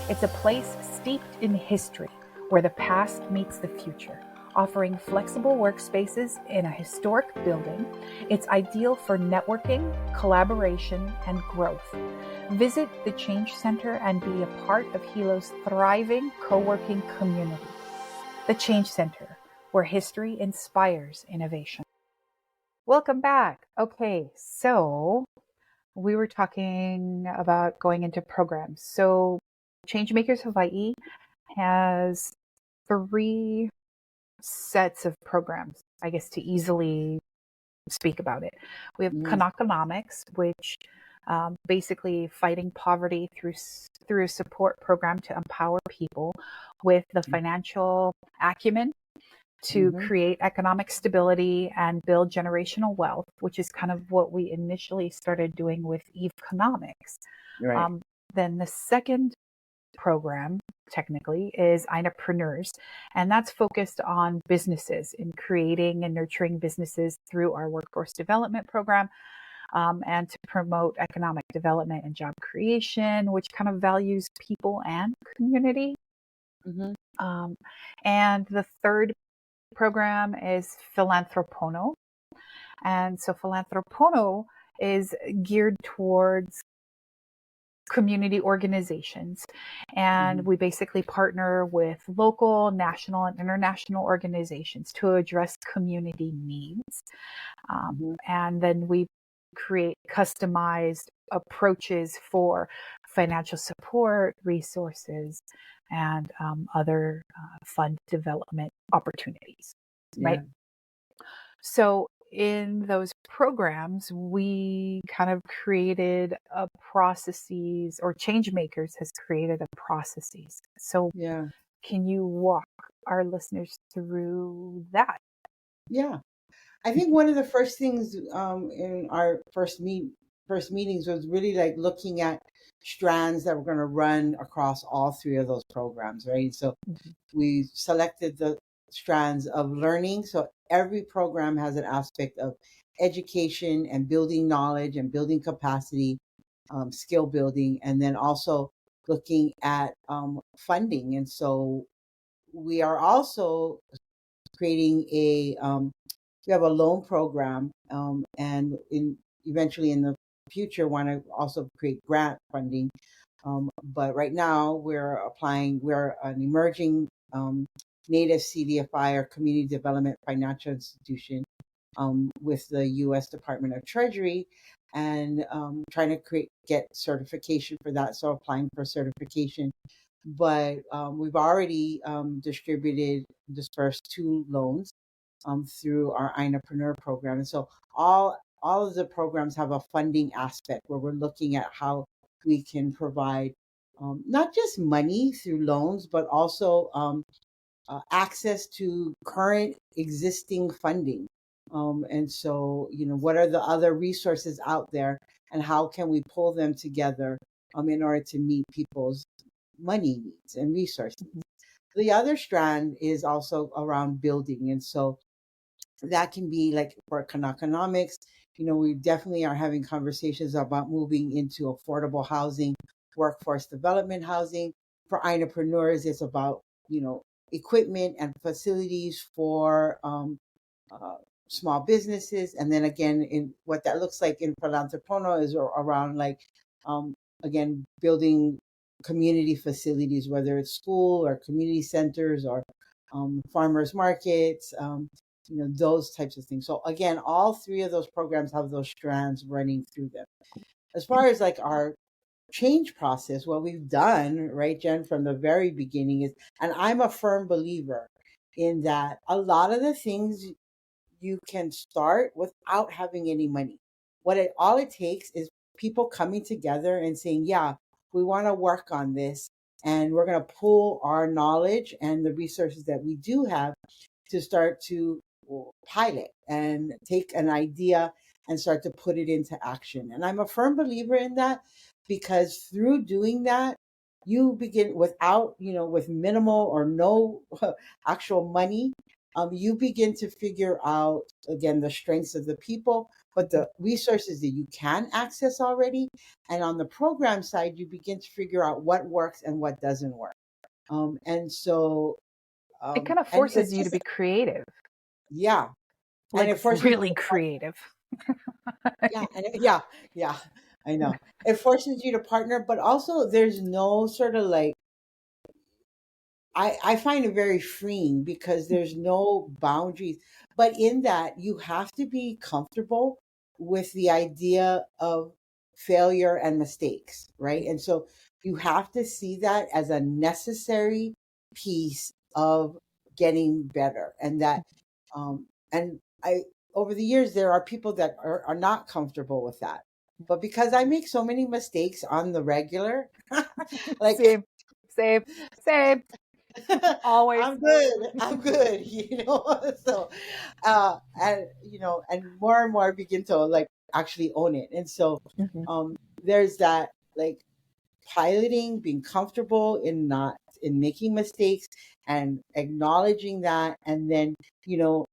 It's a place steeped in history where the past meets the future. Offering flexible workspaces in a historic building, it's ideal for networking, collaboration, and growth. Visit the Change Center and be a part of Hilo's thriving co-working community. The Change Center, where history inspires innovation. Welcome back. Okay, so we were talking about going into programs. So ChangeMakers Hawaiʻi has 3 sets of programs, I guess, to easily speak about it. We have Kanakonomics, which basically fighting poverty through a support program to empower people with the financial acumen to create economic stability and build generational wealth, which is kind of what we initially started doing with Economics. Right. Then the second program technically is Einapreneurs, and that's focused on businesses and creating and nurturing businesses through our workforce development program, and to promote economic development and job creation, which kind of values people and community. And the third program is Philanthropono, and so Philanthropono is geared towards community organizations, and we basically partner with local, national, and international organizations to address community needs. And then we create customized approaches for financial support, resources, and other fund development opportunities, right? So in those programs, we kind of created a processes, or ChangeMakers has created a processes. So can you walk our listeners through that? Yeah. I think one of the first things in our first meetings was really like looking at strands that we're going to run across all 3 of those programs, right? So we selected the strands of learning. So every program has an aspect of education and building knowledge and building capacity, skill building, and then also looking at funding. And so we are also creating we have a loan program, and eventually in the future want to also create grant funding. But right now we're an emerging native CDFI, or community development financial institution, with the U.S. Department of Treasury, and trying to get certification for that. So applying for certification but we've already dispersed 2 loans through our entrepreneur program. And so all of the programs have a funding aspect where we're looking at how we can provide not just money through loans, but also access to current existing funding. And so, what are the other resources out there, and how can we pull them together in order to meet people's money needs and resources? The other strand is also around building. And so that can be like for economics. We definitely are having conversations about moving into affordable housing, workforce development housing. For entrepreneurs, it's about, equipment and facilities for uh, small businesses. And then again, in what that looks like in Philanthropono is around like, again, building community facilities, whether it's school or community centers or farmers markets, those types of things. So again, all 3 of those programs have those strands running through them. As far as like our change process, what we've done, right, Jen, from the very beginning is, and I'm a firm believer in that a lot of the things you can start without having any money. All it takes is people coming together and saying, yeah, we want to work on this, and we're going to pull our knowledge and the resources that we do have to start to pilot and take an idea and start to put it into action. And I'm a firm believer in that, because through doing that, you begin without, with minimal or no actual money, you begin to figure out, again, the strengths of the people, but the resources that you can access already. And on the program side, you begin to figure out what works and what doesn't work. And so it kind of and forces you to be creative. Yeah. Like And it forces really creative. Yeah, I know. It forces you to partner, but also there's no sort of like, I find it very freeing because there's no boundaries. But in that, you have to be comfortable with the idea of failure and mistakes, right? And so you have to see that as a necessary piece of getting better. And that, and I, over the years, there are people that are not comfortable with that. But because I make so many mistakes on the regular, like, same. Always. I'm good, So, and more begin to like actually own it. And so, there's that like piloting, being comfortable in making mistakes and acknowledging that. And then,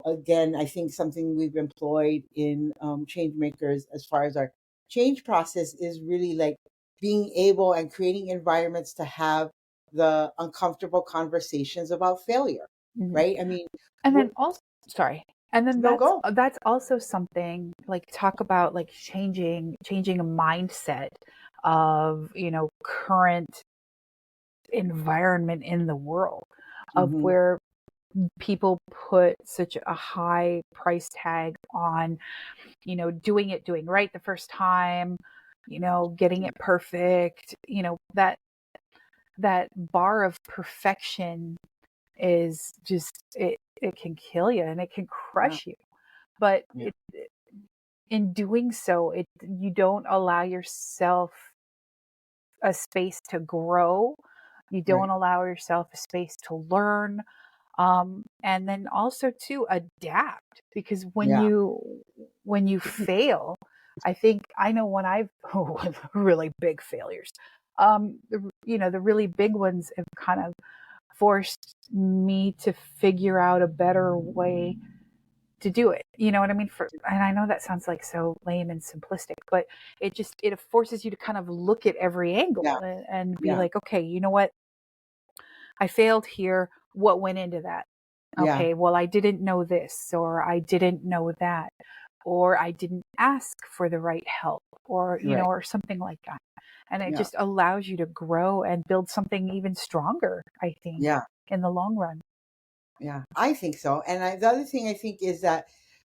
again, I think something we've employed in change makers as far as our change process is really like being able and creating environments to have the uncomfortable conversations about failure, right? I mean, and then also, sorry. And then go. that's also something like talk about like changing a mindset of, current environment in the world of where people put such a high price tag on, doing right the first time, getting it perfect, that bar of perfection is just, it can kill you and it can crush you. But in doing so, you don't allow yourself a space to grow. You don't allow yourself a space to learn. And then also to adapt, because when you fail, I know when I've really big failures, the really big ones have kind of forced me to figure out a better way to do it. You know what I mean? And I know that sounds like so lame and simplistic, but it forces you to kind of look at every angle and be like, okay, you know what? I failed here. What went into that? Okay, well, I didn't know this, or I didn't know that, or I didn't ask for the right help, or, or something like that. And it just allows you to grow and build something even stronger, I think, in the long run. Yeah, I think so. And the other thing I think is that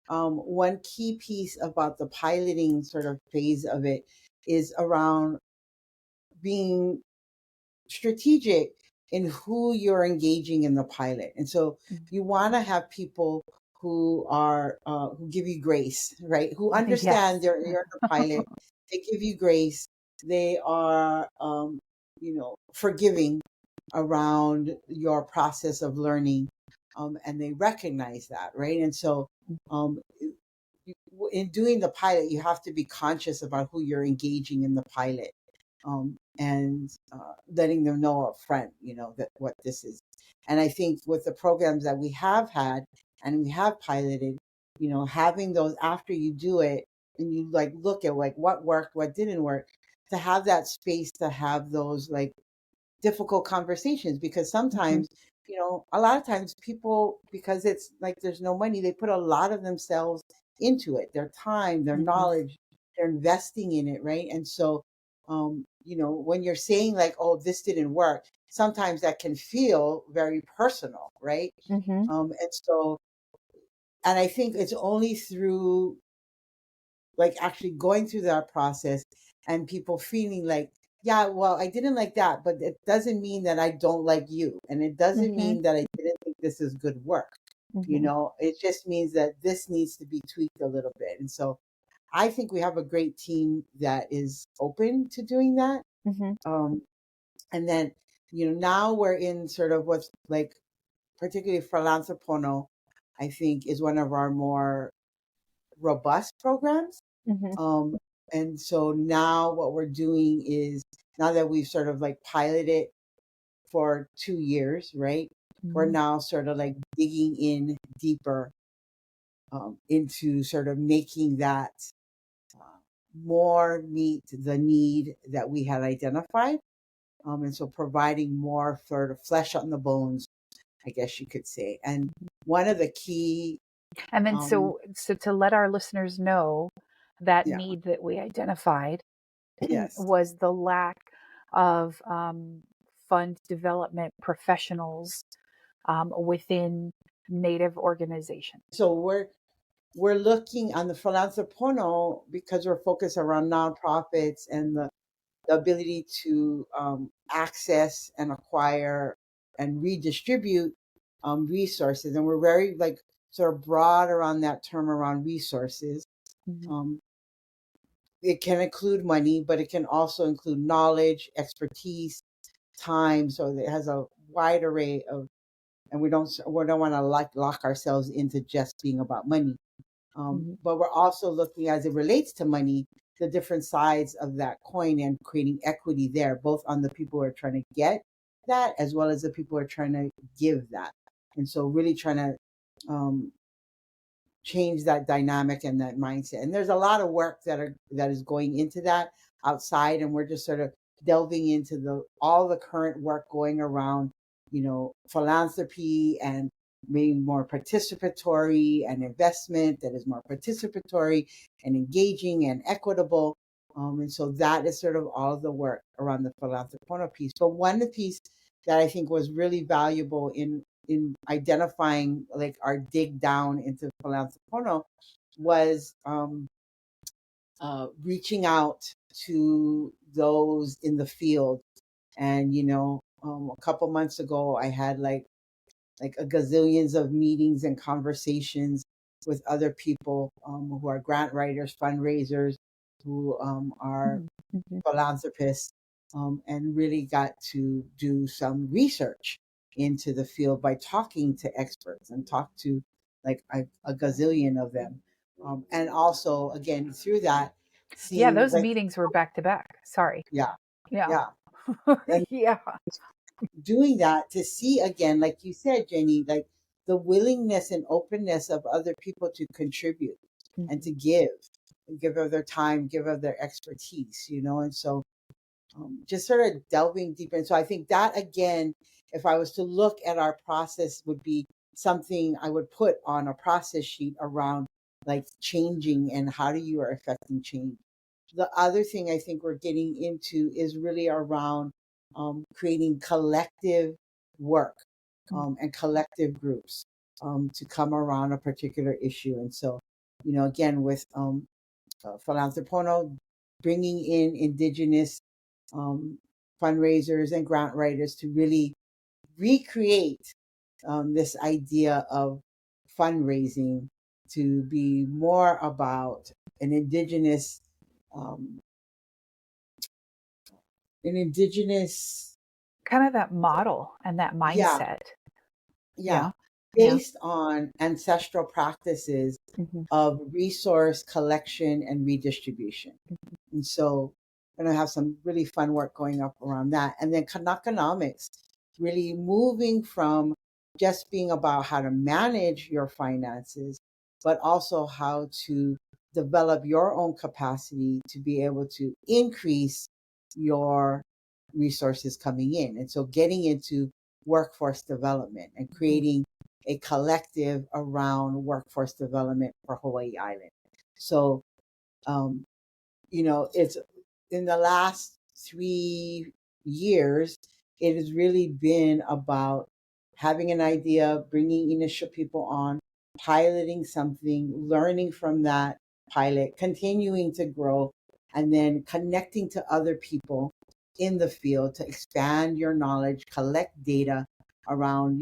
one key piece about the piloting sort of phase of it is around being strategic in who you're engaging in the pilot. And so you want to have people who are who give you grace, right? Who understand Yes. you're in the pilot. They give you grace. They are, forgiving around your process of learning, and they recognize that, right? And so, in doing the pilot, you have to be conscious about who you're engaging in the pilot, and letting them know up front, that what this is. And I think with the programs that we have had and we have piloted, having those after you do it and you like look at like what worked, what didn't work, to have that space to have those like difficult conversations, because sometimes a lot of times people, because it's like there's no money, they put a lot of themselves into it, their time, their knowledge, they're investing in it, right? And so when you're saying like, oh, this didn't work, sometimes that can feel very personal, right? And so, and I think it's only through like actually going through that process and people feeling like, yeah, well, I didn't like that, but it doesn't mean that I don't like you. And it doesn't mean that I didn't think this is good work. It just means that this needs to be tweaked a little bit. And so I think we have a great team that is open to doing that. And then, now we're in sort of what's like, particularly for Lanzapono, I think is one of our more robust programs. And so now what we're doing is, now that we've sort of like piloted for 2 years, right? We're now sort of like digging in deeper into sort of making that more meet the need that we had identified. And so providing more sort of flesh on the bones, I guess you could say. And one of the key. And then so to let our listeners know, that need that we identified was the lack of fund development professionals within Native organizations. So we're looking on the Philanthropono, because we're focused around nonprofits and the ability to access and acquire and redistribute resources. And we're very like sort of broad around that term around resources. It can include money, but it can also include knowledge, expertise, time. So it has a wide array of, and we don't want to lock ourselves into just being about money. But we're also looking, as it relates to money, the different sides of that coin and creating equity there, both on the people who are trying to get that as well as the people who are trying to give that. And so really trying to change that dynamic and that mindset. And there's a lot of work that is going into that outside, and we're just sort of delving into all the current work going around, philanthropy and being more participatory, and investment that is more participatory and engaging and equitable. And so that is sort of all the work around the Philanthropono piece. But one piece that I think was really valuable in identifying like our dig down into Philanthropono was reaching out to those in the field. And a couple months ago I had like a gazillions of meetings and conversations with other people who are grant writers, fundraisers, who are philanthropists, and really got to do some research into the field by talking to experts, and talk to like a gazillion of them. And also, again, through that, seeing those like, meetings were back to back. Sorry. yeah. And Yeah. doing that to see again, like you said, Jenny, like the willingness and openness of other people to contribute and to give of their time, give of their expertise, and so just sort of delving deeper. And so I think that, again, if I was to look at our process, would be something I would put on a process sheet around like changing and how you are affecting change. The other thing I think we're getting into is really around creating collective work and collective groups to come around a particular issue. And so, again, with Philanthropono, bringing in indigenous fundraisers and grant writers to really recreate this idea of fundraising to be more about an indigenous um, kind of that model and that yeah, mindset. yeah, Yeah. based on ancestral practices Mm-hmm. of resource collection and redistribution. And so we're going to have some really fun work going up around that. And then Kanakanomics, really moving from just being about how to manage your finances, but also how to develop your own capacity to be able to increase your resources coming in. And so getting into workforce development and creating a collective around workforce development for Hawaii Island. So, it's in the last 3 years, it has really been about having an idea, bringing initial people on, piloting something, learning from that pilot, continuing to grow, and then connecting to other people in the field to expand your knowledge, collect data around,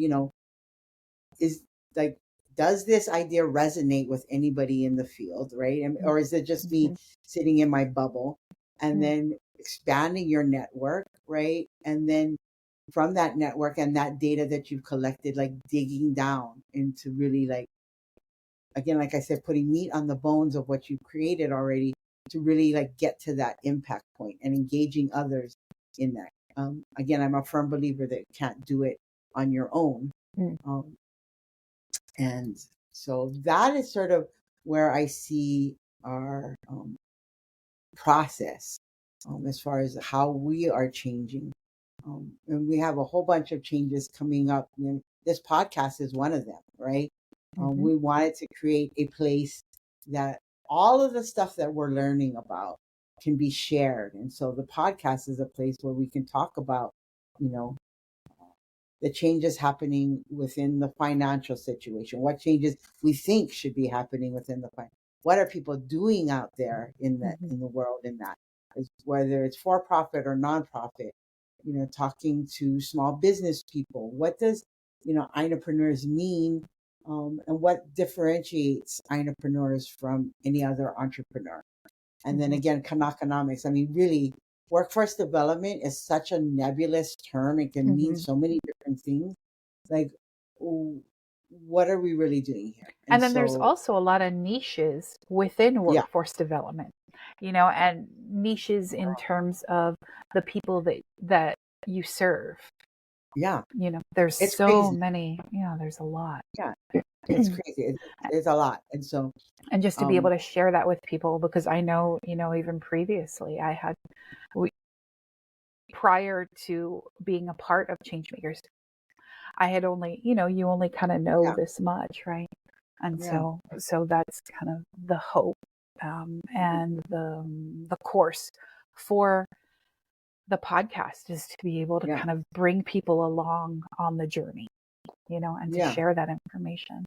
is like, does this idea resonate with anybody in the field, right? Or is it just me sitting in my bubble? And then expanding your network, right? And then from that network and that data that you've collected, like digging down into really, like, again, like I said, putting meat on the bones of what you've created already to really like get to that impact point and engaging others in that. Again, I'm a firm believer that you can't do it on your own. And so that is sort of where I see our process as far as how we are changing. And we have a whole bunch of changes coming up. And this podcast is one of them, right? We wanted to create a place that all of the stuff that we're learning about can be shared. And so the podcast is a place where we can talk about, the changes happening within the financial situation, what changes we think should be happening within the what are people doing out there in the world, in that, whether it's for profit or nonprofit, talking to small business people. What does, entrepreneurs mean, and what differentiates entrepreneurs from any other entrepreneur? And then again, Kanakanomics. I mean, really, workforce development is such a nebulous term. It can mean so many different things. Like, what are we really doing here? And then there's also a lot of niches within workforce development, and niches in terms of the people that you serve. Yeah. There's it's so crazy. many. There's a lot. Yeah. It's crazy. It's a lot. And so, and just to be able to share that with people, because I know, even previously prior to being a part of Changemakers, I had only, you only kind of know this much, right? And so that's kind of the hope and the course for the podcast is to be able to kind of bring people along on the journey, and to share that information.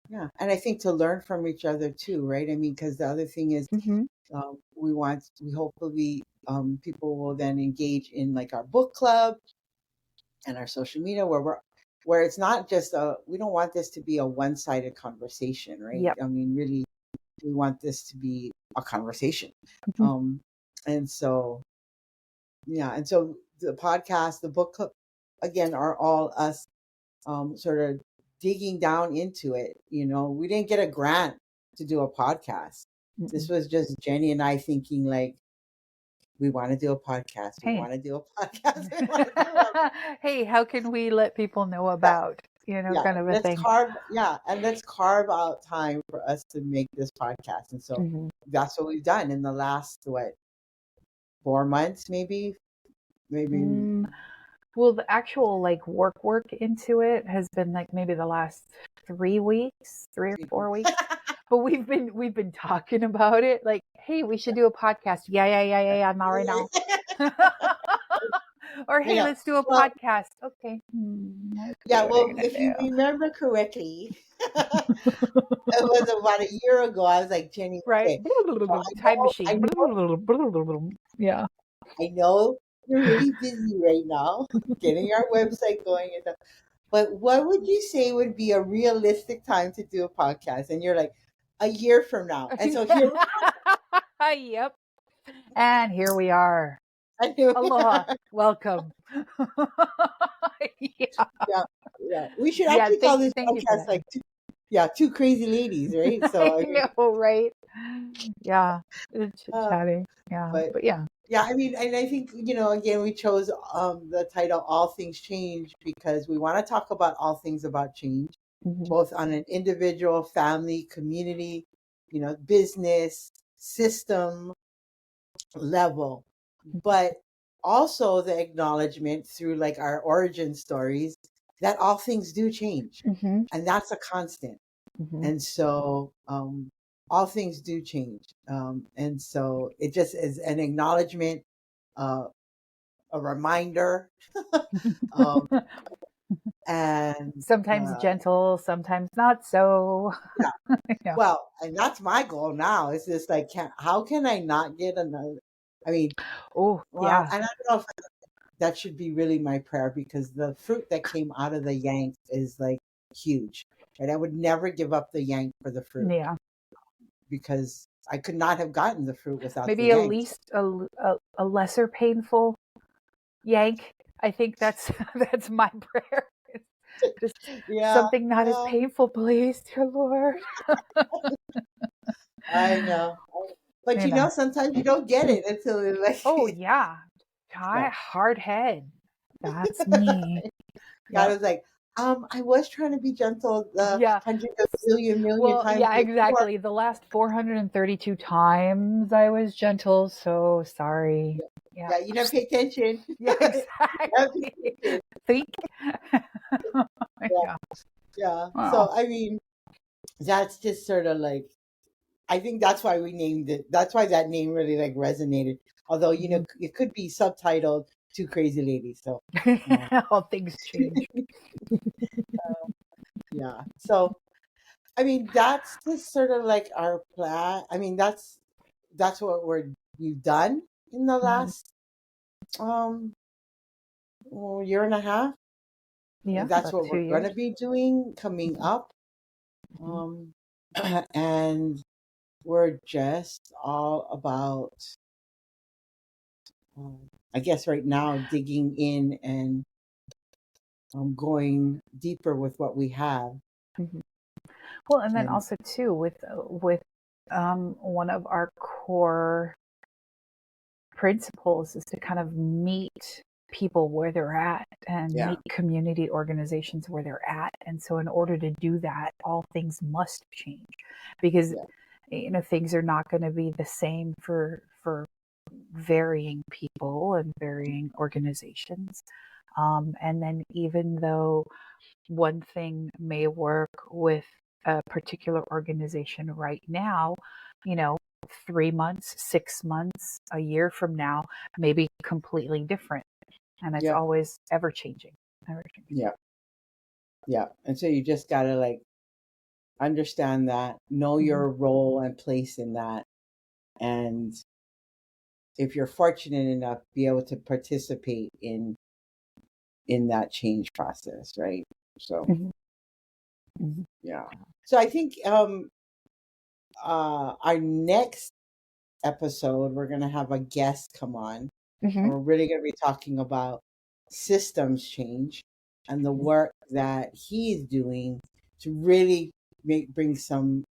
Yeah. And I think to learn from each other too, right? I mean, because the other thing is, we hopefully people will then engage in like our book club and our social media where it's not just we don't want this to be a one-sided conversation, right? Yep. I mean, really, we want this to be a conversation. And so, and so the podcast, the book club, again, are all us sort of digging down into it. We didn't get a grant to do a podcast. This was just Jenny and I thinking, like, we want to do a podcast. We want to do a podcast. Hey, how can we let people know about, kind of a thing? And let's carve out time for us to make this podcast. And so that's what we've done in the last, 4 months, maybe. Well, the actual work into it has been like maybe the last 3 weeks, 3 or 4 weeks. But we've been talking about it. Like, hey, we should do a podcast. Yeah. Not right now. Or hey, let's do a podcast. Okay. Well, if you remember correctly, it was about a year ago. I was like, Jenny, right? Okay, Time machine. Yeah. I know you're really busy right now, getting our website going and stuff. But what would you say would be a realistic time to do a podcast? And you're like, a year from now. And so here Yep. And here we are. I do. Aloha. Welcome. Yeah. Yeah. We should Yeah, actually call this thank you for podcast that. like two crazy ladies, right? So I know, right? Yeah. Chit-chatting. Yeah. but But yeah. yeah, I mean, and I think, again, we chose the title All Things Change because we want to talk about all things about change, both on an individual, family, community, business, system level, but also the acknowledgement through like our origin stories that all things do change. And that's a constant. And so all things do change. And so it just is an acknowledgement, a reminder, and Sometimes gentle, sometimes not so. yeah. Yeah. Well, and that's my goal now. It's just like, how can I not get another? I mean, Oh, well, yeah. and I don't know if that should be really my prayer because the fruit that came out of the yank is like huge. And I would never give up the yank for the fruit. Yeah. Because I could not have gotten the fruit without Maybe the at yank. least a lesser painful yank. I think that's my prayer. Just something not as painful, please, dear Lord. I know. But sometimes you don't get it until it's like oh yeah. Hard head. That's me. God was like, I was trying to be gentle the hundred million times. Yeah, exactly. The last 432 times I was gentle, so sorry. Yeah, you didn't pay attention. Yeah, exactly. Think. Yeah. So I mean, that's just sort of like, I think that's why we named it. That's why that name really like resonated. Although it could be subtitled "Two Crazy Ladies." So all things change. Yeah. So, I mean, that's just sort of like our plan. I mean, that's what we've done in the last year and a half. Yeah, that's what we're going to be doing coming up. And we're just all about, I guess right now, digging in and going deeper with what we have. Well, and then also too with one of our core principles is to kind of meet people where they're at and meet community organizations where they're at. And so in order to do that, all things must change because things are not going to be the same for varying people and varying organizations. And then even though one thing may work with a particular organization right now, 3 months, 6 months, a year from now, may be completely different. And it's always ever changing. Yeah. Yeah. And so you just got to like understand that, know your role and place in that. And if you're fortunate enough, be able to participate in that change process, right? So yeah. So I think our next episode we're gonna have a guest come on. And we're really gonna be talking about systems change and the work that he's doing to really bring some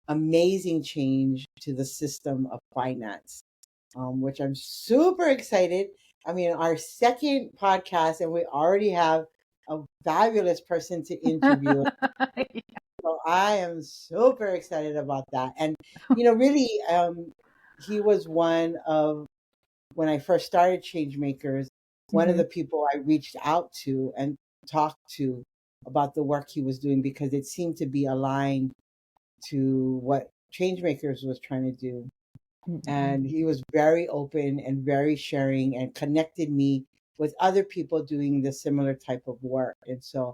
amazing change to the system of finance, which I'm super excited. I mean, our second podcast, and we already have a fabulous person to interview. So I am super excited about that. And, really, he was one of, when I first started ChangeMakers, one of the people I reached out to and talked to about the work he was doing because it seemed to be aligned to what ChangeMakers was trying to do. And he was very open and very sharing and connected me with other people doing the similar type of work. And so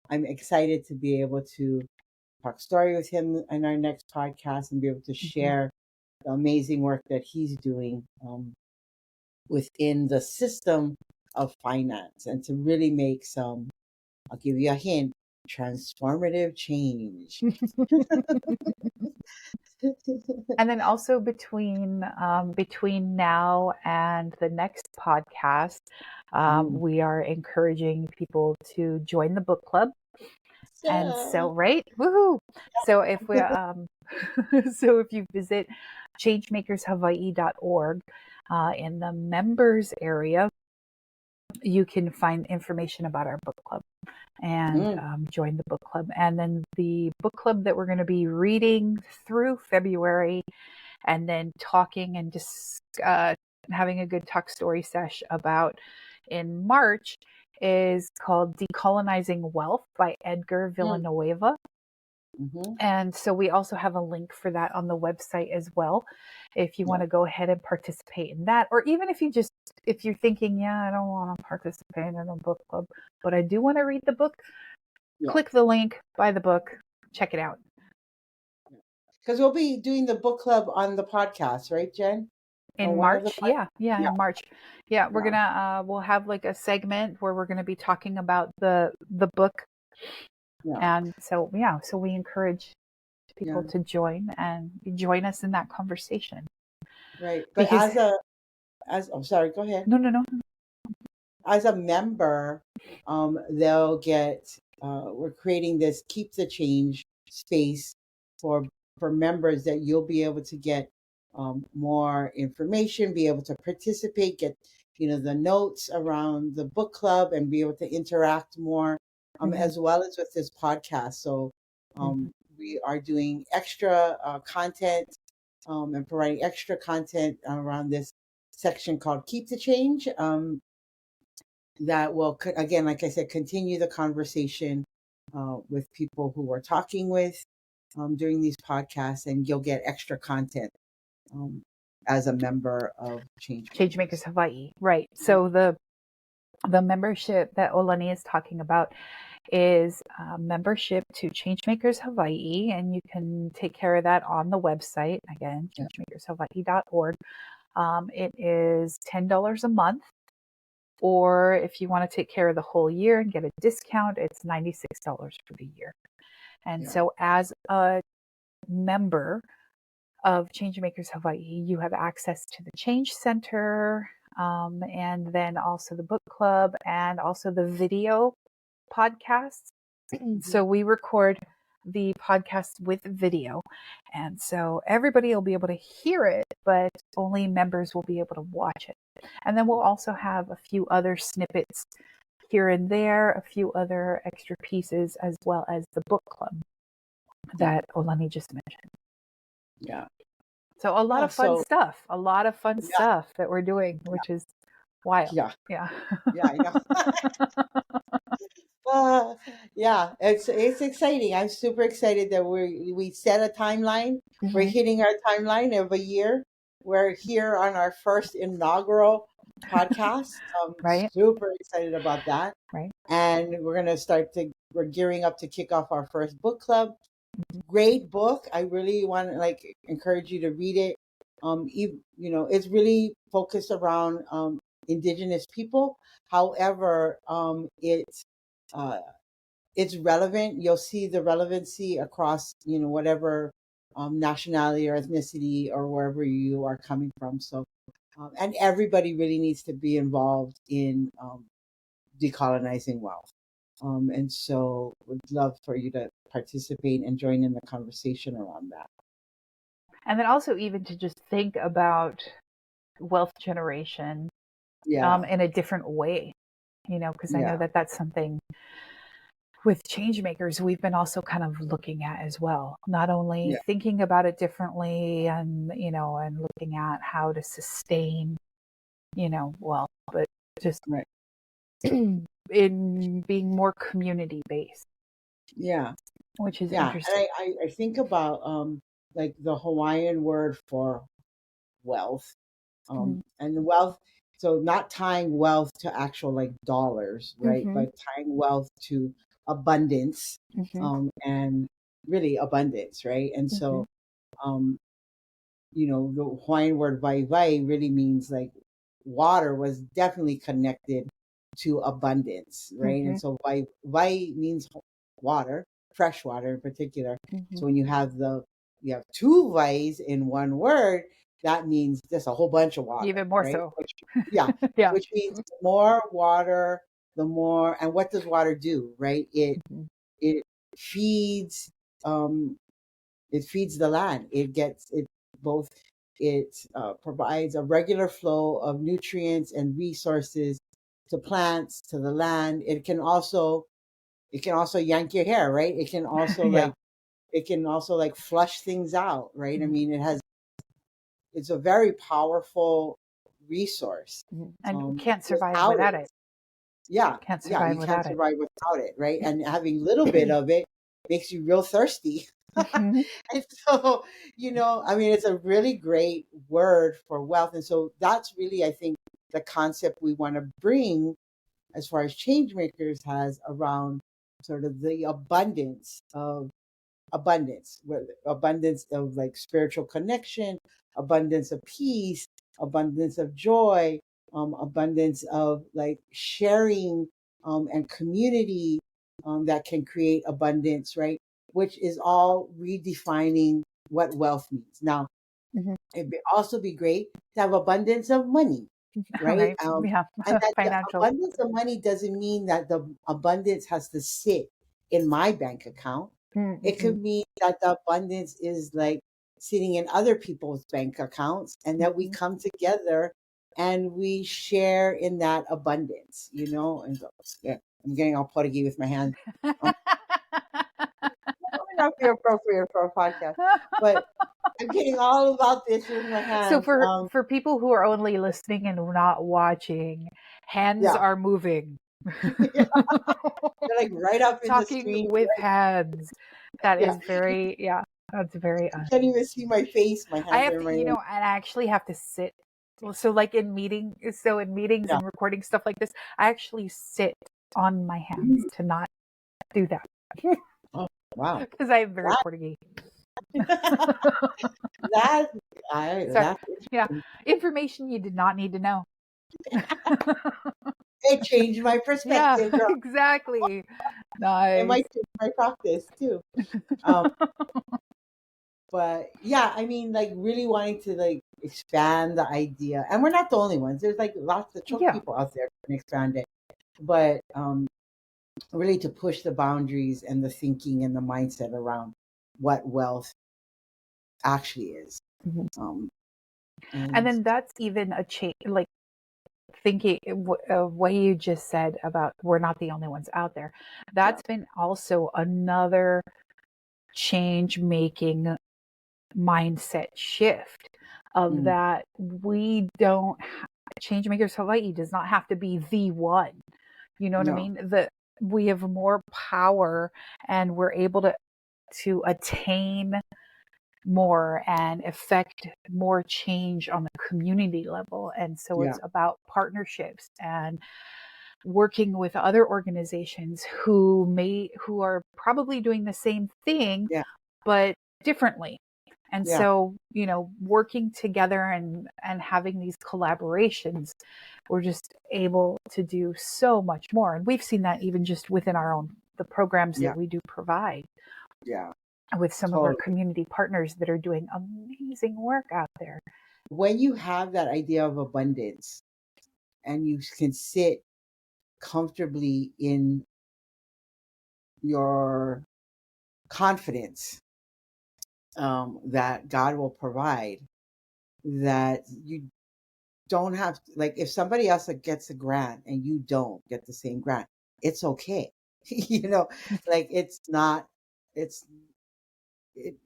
I'm excited to be able to talk story with him in our next podcast and be able to share the amazing work that he's doing within the system of finance and to really make some, I'll give you a hint, transformative change. And then also between now and the next podcast, we are encouraging people to join the book club. And so, right, woohoo! So if we, so if you visit changemakershawaii.org in the members area, you can find information about our book club and join the book club. And then the book club that we're going to be reading through February and then talking and just having a good talk story sesh about in March is called Decolonizing Wealth by Edgar Villanueva. And so we also have a link for that on the website as well. If you want to go ahead and participate in that, or even if you're thinking, I don't want to participate in a book club, but I do want to read the book, click the link, buy the book, check it out. Because we'll be doing the book club on the podcast, right, Jen? In March, in March. Yeah, we're gonna we'll have like a segment where we're gonna be talking about the book. And so we encourage people to join us in that conversation. Right. But because I'm sorry, go ahead. No. As a member, they'll get we're creating this Keep the Change space for members that you'll be able to get more information, be able to participate, get the notes around the book club and be able to interact more, as well as with this podcast. So we are doing extra content and providing extra content around this section called Keep the Change. That will, again, like I said, continue the conversation with people who we're talking with during these podcasts, and you'll get extra content as a member of ChangeMakers Hawaiʻi. Right. So the membership that Olani is talking about is membership to ChangeMakers Hawaiʻi, and you can take care of that on the website, again, changemakershawaii.org. It is $10 a month, or if you want to take care of the whole year and get a discount, it's $96 for the year. And so as a member of ChangeMakers Hawaiʻi, you have access to the Change Center, and then also the book club and also the video podcasts. So we record the podcast with video, and so everybody will be able to hear it, but only members will be able to watch it. And then we'll also have a few other snippets here and there, a few other extra pieces, as well as the book club that Olani just mentioned. Yeah. So a lot of fun stuff. A lot of fun stuff that we're doing, which is wild. Yeah. Yeah. Yeah, I know. It's exciting. I'm super excited that we set a timeline. We're hitting our timeline of a year. We're here on our first inaugural podcast. I'm super excited about that. Right. And we're gonna we're gearing up to kick off our first book club. Great book. I really want to encourage you to read it. It's really focused around Indigenous people. However, it's relevant. You'll see the relevancy across whatever nationality or ethnicity or wherever you are coming from. So, and everybody really needs to be involved in decolonizing wealth. And so would love for you to participate and join in the conversation around that. And then also even to just think about wealth generation in a different way, because I know that that's something with Changemakers we've been also kind of looking at as well. Not only thinking about it differently and, and looking at how to sustain, wealth, but just in being more community based. Yeah. Which is interesting. And I think about the Hawaiian word for wealth, and the wealth. So not tying wealth to actual dollars, right? But tying wealth to abundance, and really abundance, right? And so, the Hawaiian word vai vai really means water was definitely connected to abundance, right? And so wai means water, fresh water in particular. So when you have two wais in one word, that means there's a whole bunch of water, even more right? so. Yeah. Yeah. Which means the more water, the more, and what does water do, right? It feeds, it feeds the land. It provides a regular flow of nutrients and resources to plants, to the land. It can also yank your hair, right? It can also Yeah. like flush things out, right? I mean, it's a very powerful resource. And can't survive Without without it. Yeah, Can't yeah, survive you can't without it. survive without it, right? And having a little bit of it makes you real thirsty. And so, I mean, it's a really great word for wealth. And so that's really, I think, the concept we want to bring as far as Changemakers has around sort of the abundance of like spiritual connection, abundance of peace, abundance of joy, abundance of like sharing, and community, that can create abundance, right? Which is all redefining what wealth means. Now, it'd also be great to have abundance of money, right? Right. Yeah. And that the Financial. abundance of money doesn't mean that the abundance has to sit in my bank account. It could mean that the abundance is like sitting in other people's bank accounts, and that we come together and we share in that abundance, And so, yeah, I'm getting all putty with my hands. Probably not be appropriate for a podcast, but I'm getting all about this with my hands. So for people who are only listening and not watching, hands Yeah. are moving. They're like right up in the Talking screen. with hands. That Yeah. is very, yeah, that's very. You can't even see my face. My I hands have are in to, my and I actually have to sit. So like in meetings Yeah. and recording stuff like this, I actually sit on my hands to not do that. Oh, wow. Because I am very porgy. Yeah, information you did not need to know. It changed my perspective. Yeah, exactly. Nice. It might change my practice too. But yeah, I mean, like really wanting to like expand the idea, and we're not the only ones. There's like lots of people out there who can expand it, but really to push the boundaries and the thinking and the mindset around what wealth actually is. And then that's even a change, like thinking what you just said about we're not the only ones out there. That's been also another change making mindset shift of that we don't ChangeMakers Hawaiʻi does not have to be the one. You know what I mean? That we have more power and we're able to attain more and affect more change on the community level. And so it's about partnerships and working with other organizations who are probably doing the same thing, but differently. And so, working together and having these collaborations, we're just able to do so much more. And we've seen that even just within the programs that we do provide. Yeah. With some of our community partners that are doing amazing work out there. When you have that idea of abundance and you can sit comfortably in your confidence, that God will provide, that you don't have to, like if somebody else gets a grant and you don't get the same grant, it's okay. Like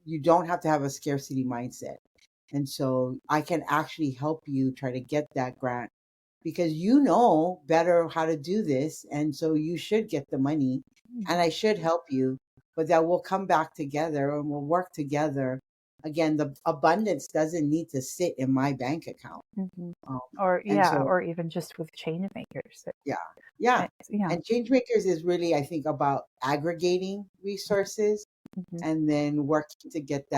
you don't have to have a scarcity mindset. And so I can actually help you try to get that grant because you know better how to do this. And so you should get the money and I should help you, but that we'll come back together and we'll work together. Again, the abundance doesn't need to sit in my bank account. Or even just with ChangeMakers. Yeah. And ChangeMakers is really, I think, about aggregating resources and then working to get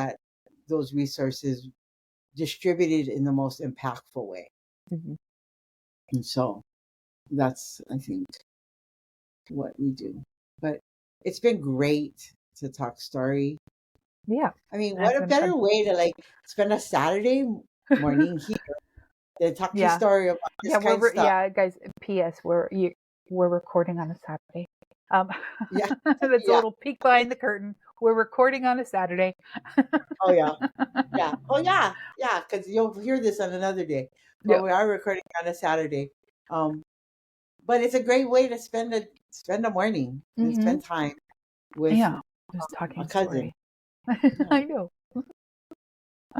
those resources distributed in the most impactful way. And so that's, I think, what we do. But it's been great to talk story. Yeah. I mean, what a better way to like spend a Saturday morning here than talk to story about this kind of stuff. Yeah, guys. P.S. We're recording on a Saturday. Yeah, that's a little peek behind the curtain. We're recording on a Saturday. Oh yeah. Oh yeah. Because you'll hear this on another day. But we are recording on a Saturday. But it's a great way to spend a morning and spend time with just talking a cousin. I know.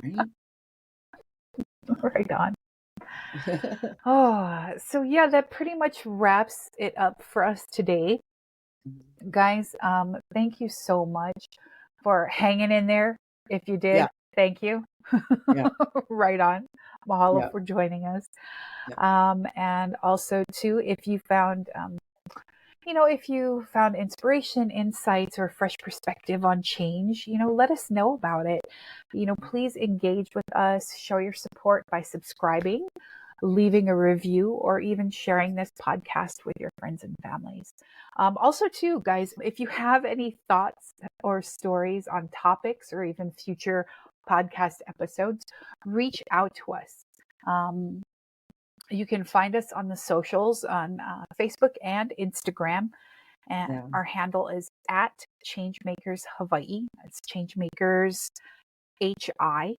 Right? Right on. So yeah, that pretty much wraps it up for us today. Guys, thank you so much for hanging in there. If you did, thank you. Right on. Mahalo for joining us. And also too, if you found inspiration, insights, or fresh perspective on change, let us know about it. Please engage with us, show your support by subscribing, leaving a review, or even sharing this podcast with your friends and families. Also too, guys, if you have any thoughts or stories on topics or even future podcast episodes, reach out to us. You can find us on the socials on Facebook and Instagram. And our handle is at ChangeMakers Hawaiʻi. It's ChangeMakers HI.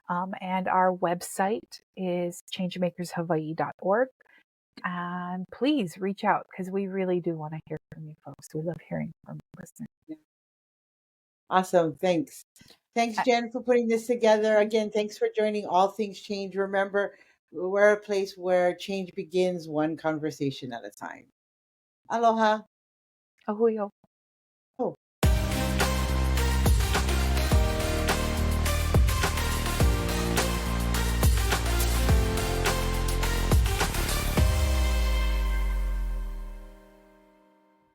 And our website is changemakershawaii.org. And please reach out because we really do want to hear from you folks. We love hearing from listeners. Awesome. Thanks, Jen, for putting this together. Again, thanks for joining All Things Change. Remember, we're a place where change begins one conversation at a time. Aloha. Ahuyo.